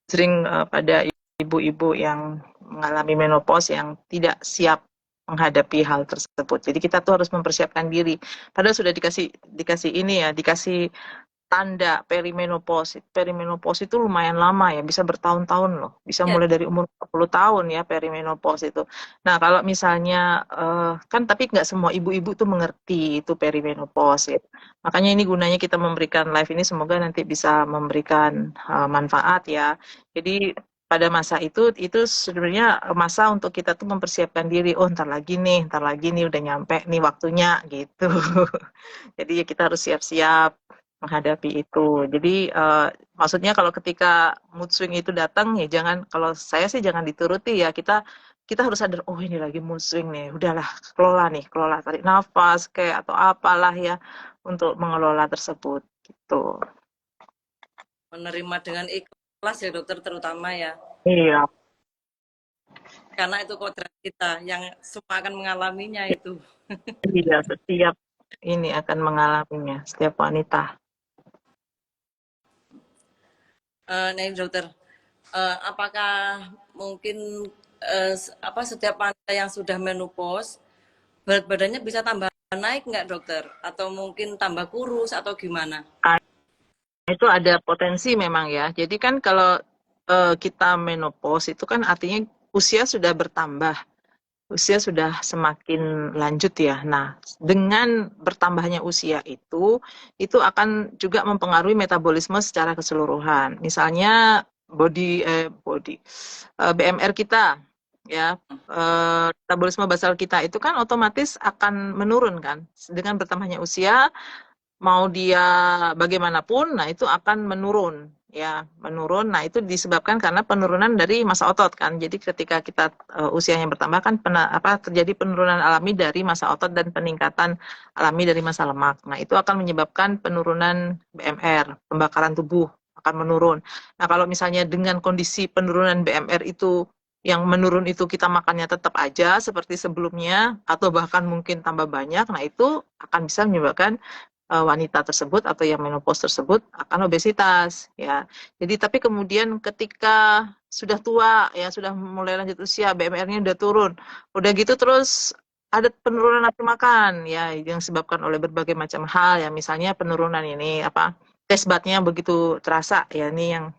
sering pada ibu-ibu yang mengalami menopause yang tidak siap menghadapi hal tersebut. Jadi kita tuh harus mempersiapkan diri. Padahal sudah dikasih ini ya, dikasih tanda perimenopause. Perimenopause itu lumayan lama ya, bisa bertahun-tahun loh. Bisa Ya, mulai dari umur 40 tahun ya perimenopause itu. Nah, kalau misalnya kan tapi nggak semua ibu-ibu tuh mengerti itu perimenopause ya. Makanya ini gunanya kita memberikan live ini semoga nanti bisa memberikan manfaat ya. Jadi pada masa itu sebenarnya masa untuk kita tuh mempersiapkan diri. Oh, ntar lagi nih udah nyampe nih waktunya gitu. Jadi ya kita harus siap-siap menghadapi itu. Jadi maksudnya kalau ketika mood swing itu datang ya jangan kalau saya sih jangan dituruti ya kita harus sadar oh ini lagi mood swing nih. Udahlah kelola tarik nafas kayak atau apalah ya untuk mengelola tersebut gitu. menerima dengan ikhlas ya, dokter, terutama ya. Iya, Karena itu kodrat kita yang semua akan mengalaminya itu. iya setiap ini akan mengalaminya setiap wanita. Nih dokter, apakah mungkin setiap wanita yang sudah menopause berat badannya bisa tambah naik nggak dokter? Atau mungkin tambah kurus atau gimana? Nah, itu ada potensi memang ya. Jadi kan kalau kita menopause itu kan artinya usia sudah bertambah. Usia sudah semakin lanjut ya. Nah, dengan bertambahnya usia itu akan juga mempengaruhi metabolisme secara keseluruhan. Misalnya BMR kita ya, metabolisme basal kita itu kan otomatis akan menurun kan. Dengan bertambahnya usia, mau dia bagaimanapun, nah itu akan menurun ya, menurun. Nah itu disebabkan karena penurunan dari massa otot kan. Jadi ketika kita usianya bertambah kan terjadi penurunan alami dari massa otot dan peningkatan alami dari massa lemak. Nah itu akan menyebabkan penurunan BMR, pembakaran tubuh akan menurun. Nah kalau misalnya dengan kondisi penurunan BMR itu yang menurun itu kita makannya tetap aja seperti sebelumnya atau bahkan mungkin tambah banyak, nah itu akan bisa menyebabkan wanita tersebut atau yang menopause tersebut akan obesitas ya. Jadi tapi kemudian ketika sudah tua ya, sudah mulai lanjut usia, BMR-nya udah turun. Udah gitu terus ada penurunan nafsu makan ya yang disebabkan oleh berbagai macam hal ya, misalnya penurunan ini taste bud-nya begitu terasa ya, ini yang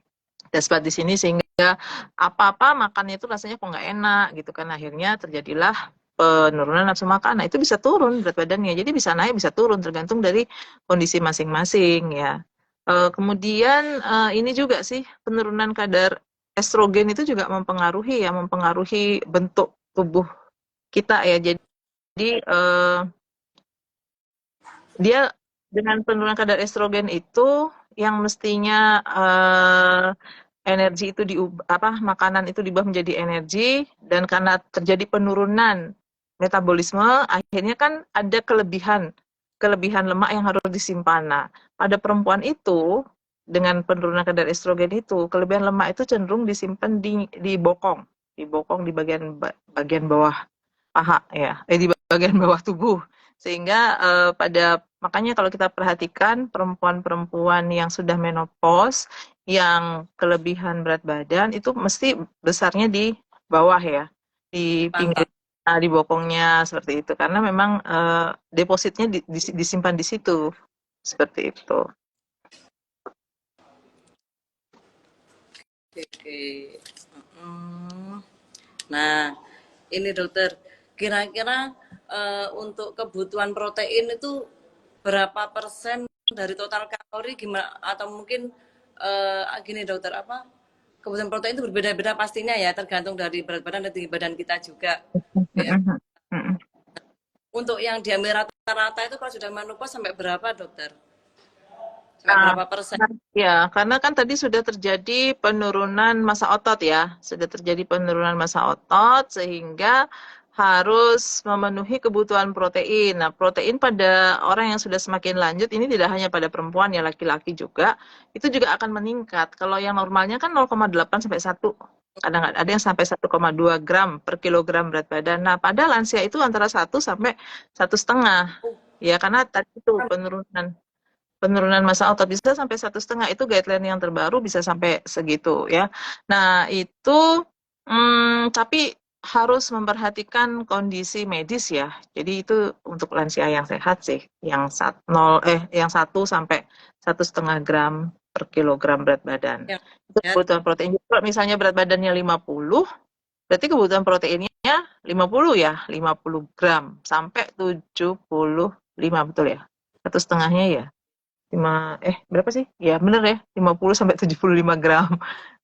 taste bud di sini, sehingga apa-apa makannya itu rasanya kok nggak enak gitu kan, akhirnya terjadilah penurunan nafsu makan. Nah itu bisa turun berat badannya, jadi bisa naik bisa turun tergantung dari kondisi masing-masing ya. Kemudian ini juga sih, penurunan kadar estrogen itu juga mempengaruhi bentuk tubuh kita ya. Jadi dia dengan penurunan kadar estrogen itu yang mestinya energi itu makanan itu diubah menjadi energi, dan karena terjadi penurunan metabolisme akhirnya kan ada kelebihan lemak yang harus disimpan. Nah, pada perempuan itu dengan penurunan kadar estrogen itu kelebihan lemak itu cenderung disimpan di bokong, di bagian bawah paha ya, di bagian bawah tubuh. Sehingga makanya kalau kita perhatikan perempuan-perempuan yang sudah menopause, yang kelebihan berat badan itu mesti besarnya di bawah ya, di pinggir, Pangkal. di bokongnya seperti itu. Karena memang depositnya disimpan di situ, seperti itu. Oke. Hmm. Nah, ini dokter, kira-kira untuk kebutuhan protein itu berapa persen dari total kalori gimana? Atau mungkin gini dokter, kebutuhan protein itu berbeda-beda pastinya ya, tergantung dari berat badan dan tinggi badan kita juga. Ya. Untuk yang diambil rata-rata itu kalau sudah menopause sampai berapa dokter? Sampai Nah, berapa persen? ya, karena kan tadi sudah terjadi penurunan massa otot ya, sudah terjadi penurunan massa otot sehingga harus memenuhi kebutuhan protein. Nah, protein pada orang yang sudah semakin lanjut, ini tidak hanya pada perempuan ya, laki-laki juga, itu juga akan meningkat. Kalau yang normalnya kan 0,8 sampai 1. Kadang ada yang sampai 1,2 gram per kilogram berat badan. Nah, pada lansia itu antara 1 sampai 1,5. Ya, karena tadi itu penurunan massa otot bisa sampai 1,5, itu guideline yang terbaru bisa sampai segitu ya. Nah itu tapi harus memperhatikan kondisi medis ya. Jadi itu untuk lansia yang sehat sih, yang 1 sampai 1,5 gram per kilogram berat badan. Yang Itu sehat. kebutuhan protein. Kalau misalnya berat badannya 50, berarti kebutuhan proteinnya 50 ya, 50 gram sampai 75, betul ya? 1,5-nya ya. Berapa sih? Ya bener ya, 50 sampai 75 gram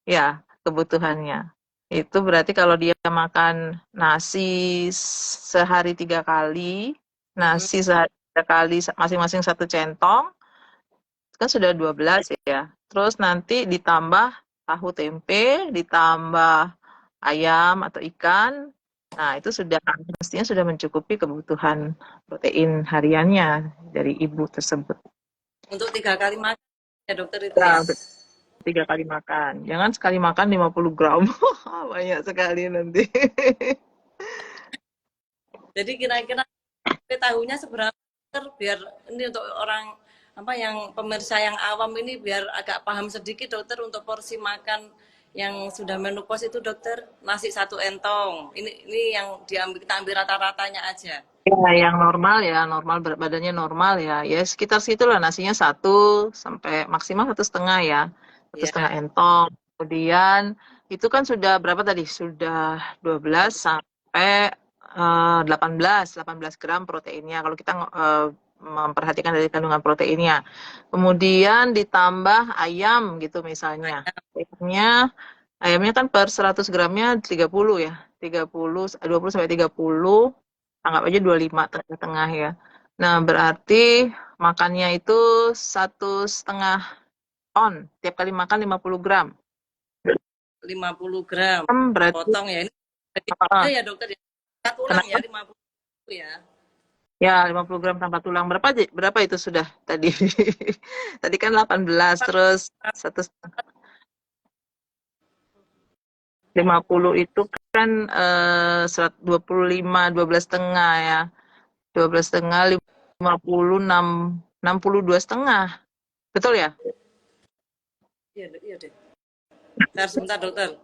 ya kebutuhannya. Itu berarti kalau dia makan nasi sehari 3 kali, Mm-mm. nasi sehari 3 kali masing-masing 1 centong, kan sudah 12 ya. Terus nanti ditambah tahu tempe, ditambah ayam atau ikan. Nah, itu mestinya sudah mencukupi kebutuhan protein hariannya dari ibu tersebut. Untuk 3 kali makan ya dokter itu Ya, ya. 3 kali makan. Jangan sekali makan 50 gram. Banyak sekali nanti. Jadi kira-kira tahunya seberapa dokter, biar ini untuk orang yang pemirsa yang awam ini biar agak paham sedikit dokter, untuk porsi makan yang sudah menopause itu dokter nasi 1 entong. Ini yang kita ambil rata-ratanya aja. Ya, yang normal ya, normal berat badannya normal ya, ya sekitar situlah nasinya 1 sampai maksimal 1,5 ya, satu Ya, setengah entong. Kemudian itu kan sudah berapa tadi? Sudah 12 sampai 18 gram proteinnya. Kalau kita memperhatikan dari kandungan proteinnya. Kemudian ditambah ayam gitu misalnya. Ayamnya kan per 100 gramnya 30 ya, 30, 20 sampai 30. Anggap aja 25 tengah-tengah ya. Nah, berarti makannya itu 1,5 on. Tiap kali makan 50 gram. 50 gram Berarti, potong ya. Ini uh, ya dokter ya. Satu ulang ya kenapa? 50 ya. Ya, 50 gram tanpa tulang. Berapa itu sudah tadi? Tadi kan 18, terus 50 itu kan 25, 12,5 ya. 12,5, 50, 62,5. Betul ya? Iya, iya deh. Sebentar dokter.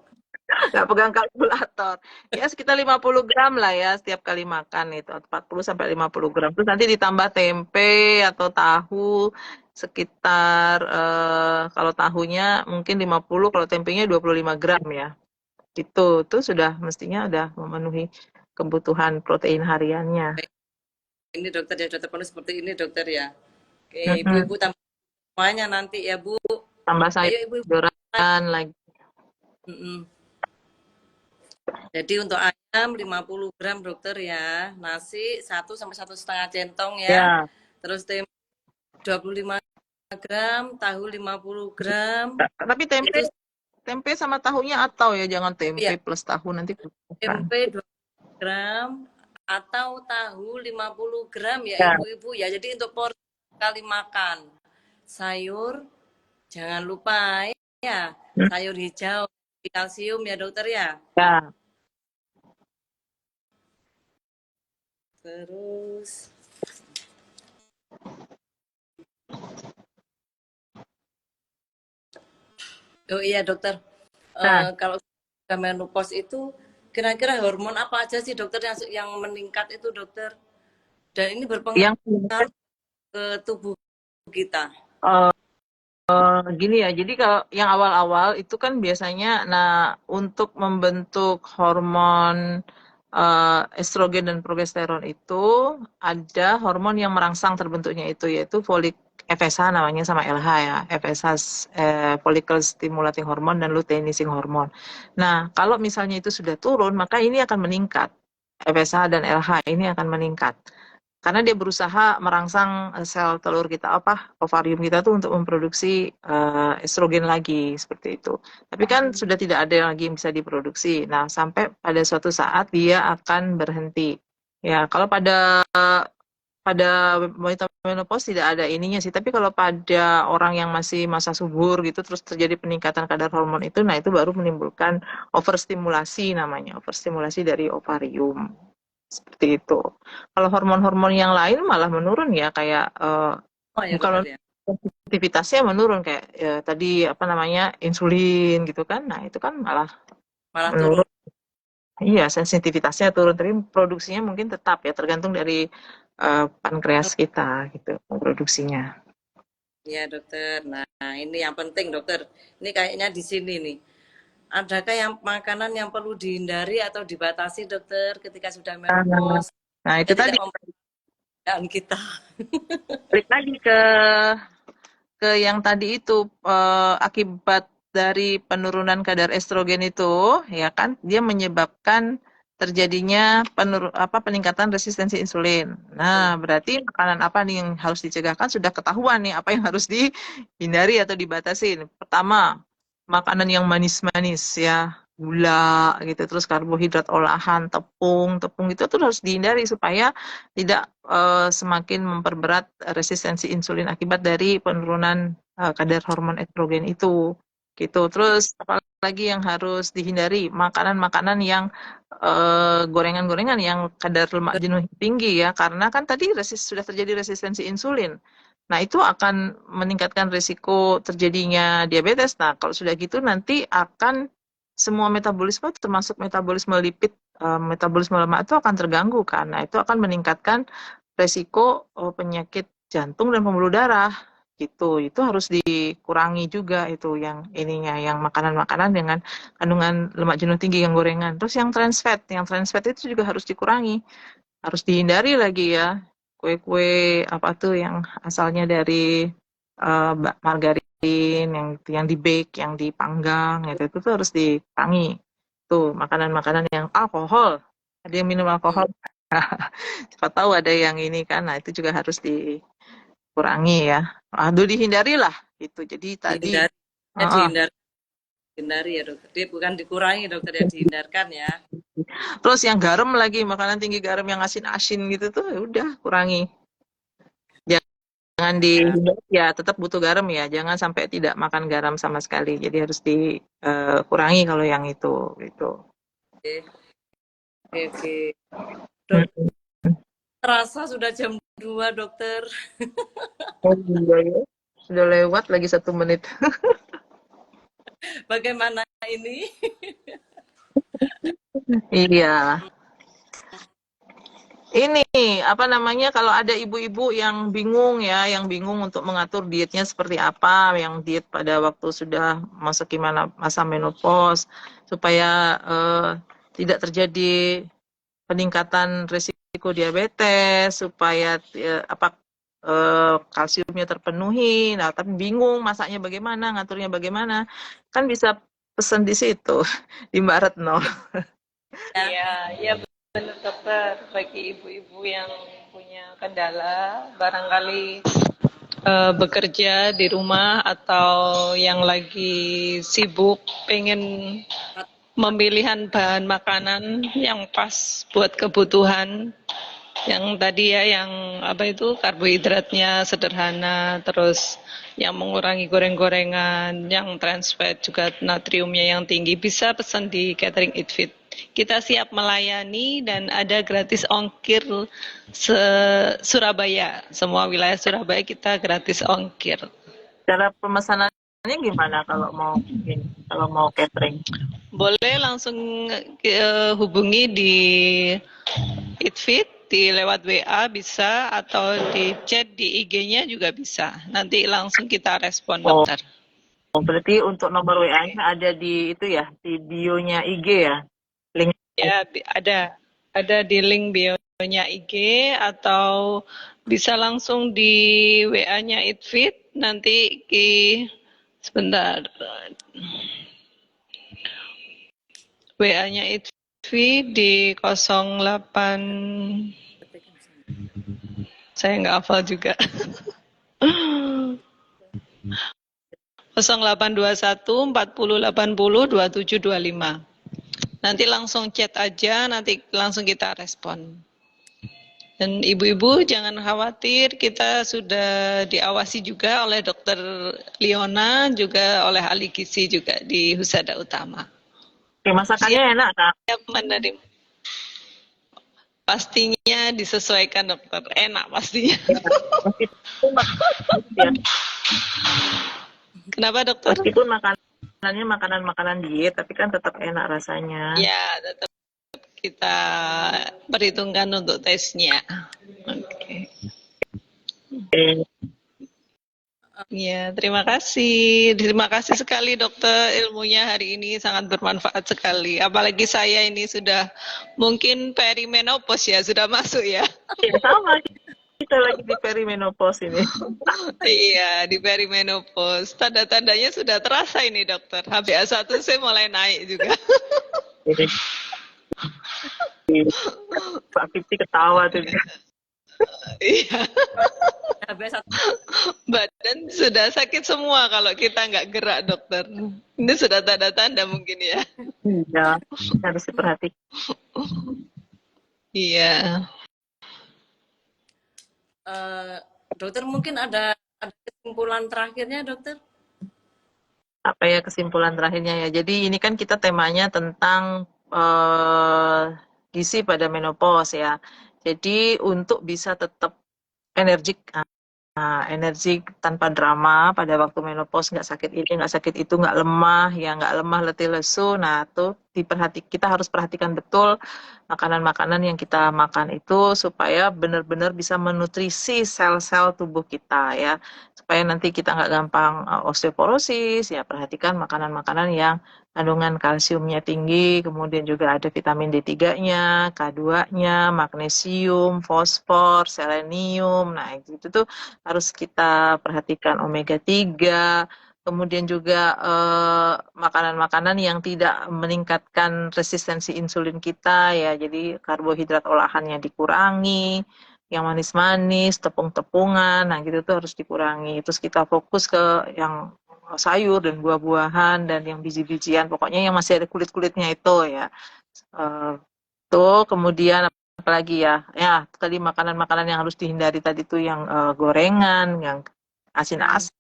Nggak pegang kalkulator. Ya sekitar 50 gram lah ya setiap kali makan itu. 40 sampai 50 gram. Terus nanti ditambah tempe atau tahu sekitar kalau tahunya mungkin 50, kalau tempenya 25 gram ya. Gitu. Itu sudah mestinya udah memenuhi kebutuhan protein hariannya. Ini dokter ya sudah terpenuhi seperti ini dokter ya. Oke, Mm-mm. ibu-ibu tambah semuanya nanti ya Bu. Tambah Ayo ibu-ibu. sayuran lagi. Mm-mm. Jadi untuk ayam 50 gram dokter ya, nasi 1 sampai 1,5 centong ya. Ya. Terus tempe 25 gram, tahu 50 gram. Tapi tempe sama tahunya atau ya, jangan tempe Ya, plus tahu nanti bukan. tempe 20 gram atau tahu 50 gram ya Ya. ibu-ibu ya. Jadi untuk porsi kali makan sayur jangan lupa ya, sayur hijau, kalsium ya dokter ya. Ya. Terus oh iya dokter, Nah, kalau sudah menopause itu kira-kira hormon apa aja sih dokter yang meningkat itu dokter? Dan ini yang berpengaruh ke tubuh kita. gini ya, jadi kalau yang awal-awal itu kan biasanya, nah untuk membentuk hormon estrogen dan progesteron itu ada hormon yang merangsang terbentuknya itu, yaitu folik FSH namanya sama LH ya, FSH follicle stimulating hormone dan luteinizing hormone. Nah, kalau misalnya itu sudah turun, maka ini akan meningkat. FSH dan LH ini akan meningkat. Karena dia berusaha merangsang sel telur kita, ovarium kita tuh untuk memproduksi estrogen lagi, seperti itu. Tapi kan sudah tidak ada lagi yang bisa diproduksi. Nah, sampai pada suatu saat dia akan berhenti. Ya, kalau pada wanita menopause tidak ada ininya sih, tapi kalau pada orang yang masih masa subur gitu terus terjadi peningkatan kadar hormon itu, nah itu baru menimbulkan overstimulasi namanya, overstimulasi dari ovarium. Seperti itu. Kalau hormon-hormon yang lain malah menurun ya, kayak Oh ya bukan dokter ya. sensitivitasnya menurun, kayak tadi apa namanya, insulin gitu kan. Nah, itu kan malah Malah turun. menurun. Iya, sensitivitasnya turun, tapi produksinya mungkin tetap ya, tergantung dari pankreas kita gitu produksinya. Ya dokter. Nah ini yang penting dokter. Ini kayaknya di sini nih. Adakah yang makanan yang perlu dihindari atau dibatasi dokter ketika sudah menopause? Nah, itu Ya tidak tadi memperhatikan kita. balik lagi ke yang tadi itu, akibat dari penurunan kadar estrogen itu, ya kan, dia menyebabkan terjadinya peningkatan resistensi insulin. Nah, berarti makanan apa nih yang harus dicegahkan, sudah ketahuan nih apa yang harus dihindari atau dibatasi. Pertama, makanan yang manis-manis ya, gula gitu, terus karbohidrat olahan, tepung itu tuh harus dihindari supaya tidak semakin memperberat resistensi insulin akibat dari penurunan kadar hormon estrogen itu gitu. Terus apalagi yang harus dihindari, makanan-makanan yang gorengan-gorengan yang kadar lemak jenuh tinggi ya, karena kan tadi sudah terjadi resistensi insulin. Nah, itu akan meningkatkan risiko terjadinya diabetes. Nah, kalau sudah gitu nanti akan semua metabolisme termasuk metabolisme lipid, metabolisme lemak itu akan terganggu kan. Nah, itu akan meningkatkan resiko penyakit jantung dan pembuluh darah gitu. Itu harus dikurangi juga itu yang ininya, yang makanan-makanan dengan kandungan lemak jenuh tinggi yang gorengan. Terus yang trans fat itu juga harus dikurangi. Harus dihindari lagi ya. Kue-kue apa tuh yang asalnya dari margarin, yang di bake, yang dipanggang, itu tuh harus dikurangi. Tuh makanan-makanan yang alkohol, ada yang minum alkohol, siapa tahu ada yang ini kan, nah itu juga harus dikurangi ya. Aduh dihindari lah itu. Jadi tadi Dihindari, ya uh-uh. dihindari ya dokter. Dia bukan dikurangi dokter, ya dihindarkan ya. Terus yang garam lagi, makanan tinggi garam yang asin-asin gitu tuh, ya udah kurangi. Jangan dihindari ya, tetap butuh garam ya. Jangan sampai tidak makan garam sama sekali. Jadi harus dikurangi kalau yang itu gitu. Oke, oke. Dokter, terasa sudah jam 2 dokter. Oh iya ya. Sudah lewat lagi 1 menit. Bagaimana ini? Iya. Ini apa namanya, kalau ada ibu-ibu yang bingung ya, yang bingung untuk mengatur dietnya seperti apa, yang diet pada waktu sudah masuk masa menopause supaya tidak terjadi peningkatan risiko diabetes, supaya kalsiumnya terpenuhi. Nah, tapi bingung masaknya bagaimana, ngaturnya bagaimana, kan bisa pesan di situ di Mbak Retno. Iya, ya benar dokter. Bagi ibu-ibu yang punya kendala, barangkali bekerja di rumah atau yang lagi sibuk pengen pemilihan bahan makanan yang pas buat kebutuhan, yang tadi ya, yang apa itu, karbohidratnya sederhana, terus yang mengurangi goreng-gorengan, yang trans fat juga natriumnya yang tinggi, bisa pesan di Catering Eat Fit. Kita siap melayani dan ada gratis ongkir Surabaya. Semua wilayah Surabaya kita gratis ongkir. Cara pemesanannya gimana kalau mau catering? Boleh langsung hubungi di Eat Fit, di lewat WA bisa, atau di chat di IG-nya juga bisa. Nanti langsung kita respon dokter. Oh, berarti untuk nomor WA-nya ada di itu ya, di bio-nya IG ya? Link. Ya, ada di link bio-nya IG, atau bisa langsung di WA-nya Eat Fit. Nanti sebentar. WA-nya Eat Fit di 08, saya nggak hafal juga. 0821 40 80 2725. Nanti langsung chat aja, nanti langsung kita respon. Dan ibu-ibu jangan khawatir, kita sudah diawasi juga oleh Dokter Liona, juga oleh ahli gizi juga di Husada Utama. Oke, masakannya enak Kak? Siap menerima. Pastinya disesuaikan dokter, enak pastinya. Kenapa dokter? Meskipun makanannya makanan diet, tapi kan tetap enak rasanya. Ya, tetap kita perhitungkan untuk tesnya. Oke. Ya, terima kasih. Terima kasih sekali dokter, ilmunya hari ini sangat bermanfaat sekali. Apalagi saya ini sudah mungkin perimenopause ya, sudah masuk ya. Ya, sama, kita lagi di perimenopause ini. Iya, di perimenopause. Tanda-tandanya sudah terasa ini dokter. HbA1c mulai naik juga. Pak Fifty ketawa tuh. Iya. Badan sudah sakit semua kalau kita nggak gerak dokter. Ini sudah tanda-tanda mungkin ya. Iya, harus diperhatikan. Iya. Dokter mungkin ada kesimpulan terakhirnya dokter? Apa ya kesimpulan terakhirnya ya? Jadi ini kan kita temanya tentang gizi pada menopause ya. Jadi untuk bisa tetap energik, energi tanpa drama pada waktu menopause, nggak sakit ini, nggak sakit itu, nggak lemah, ya nggak lemah letih lesu. Nah, tuh kita harus perhatikan betul makanan-makanan yang kita makan itu supaya benar-benar bisa menutrisi sel-sel tubuh kita ya, supaya nanti kita nggak gampang osteoporosis. Ya, perhatikan makanan-makanan yang kandungan kalsiumnya tinggi, kemudian juga ada vitamin D3-nya, K2-nya, magnesium, fosfor, selenium. Nah, itu tuh harus kita perhatikan, omega 3, kemudian juga makanan-makanan yang tidak meningkatkan resistensi insulin kita ya. Jadi karbohidrat olahannya dikurangi, yang manis-manis, tepung-tepungan, nah gitu tuh harus dikurangi. Terus kita fokus ke yang sayur dan buah-buahan dan yang biji-bijian, pokoknya yang masih ada kulit-kulitnya itu ya. Tuh kemudian apalagi ya, ya tadi makanan-makanan yang harus dihindari tadi tuh yang gorengan, yang asin-asin,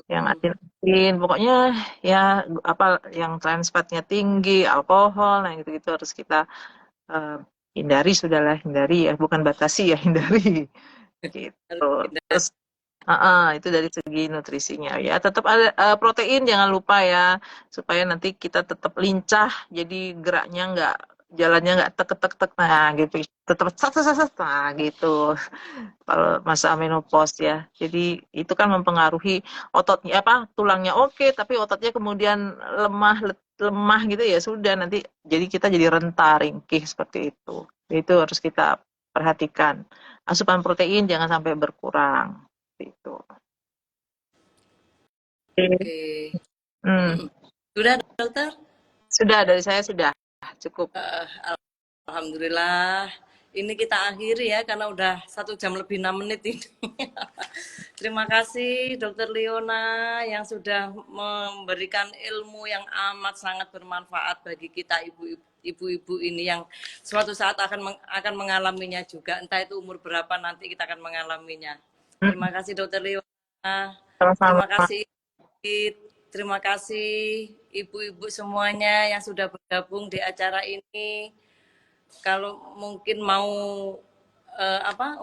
yang asin-asin, pokoknya ya apa yang trans fatnya tinggi, alkohol, nah gitu-gitu harus kita hindari, sudahlah hindari ya, bukan batasi ya, hindari gitu. Terus itu dari segi nutrisinya ya. Tetap ada protein, jangan lupa ya, supaya nanti kita tetap lincah, jadi geraknya jalannya nggak tek tek tek, nah gitu. Tetap sat sat sat, nah gitu. Kalau masa menopause ya. Jadi itu kan mempengaruhi ototnya apa, tulangnya oke, tapi ototnya kemudian lemah gitu ya sudah, nanti jadi kita jadi renta, ringkih seperti itu. Itu harus kita perhatikan. Asupan protein jangan sampai berkurang. Itu. Oke. Sudah dokter? Sudah, dari saya sudah cukup. Alhamdulillah. Ini kita akhiri ya karena udah 1 jam lebih 6 menit ini. Terima kasih Dokter Leona yang sudah memberikan ilmu yang amat sangat bermanfaat bagi kita ibu-ibu ini yang suatu saat akan mengalaminya juga. Entah itu umur berapa nanti kita akan mengalaminya. Terima kasih Dokter Leona. Sama-sama. Terima kasih. Terima kasih ibu-ibu semuanya yang sudah bergabung di acara ini. Kalau mungkin mau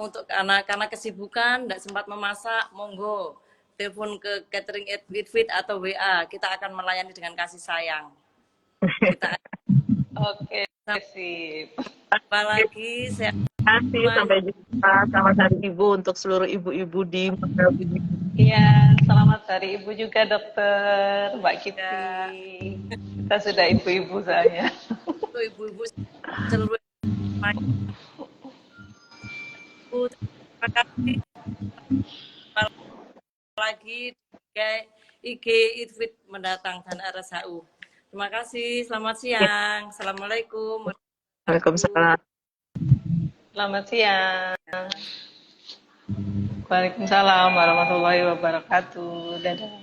untuk karena kesibukan tidak sempat memasak, monggo telepon ke catering Edfit atau WA, kita akan melayani dengan kasih sayang. Kita Oke, sip. Apalagi saya kasih, sampai jumpa. Selamat hari Ibu untuk seluruh ibu-ibu di Iya, selamat hari Ibu juga dokter Mbak Kitty. Kita sudah ibu-ibu saya. Ibu-ibu seluruh terima kasih lagi IG Idfit mendatang dan RSHU. Terima kasih, selamat siang. Assalamualaikum. Waalaikumsalam. Selamat siang. Waalaikumsalam warahmatullahi wabarakatuh. Dadah.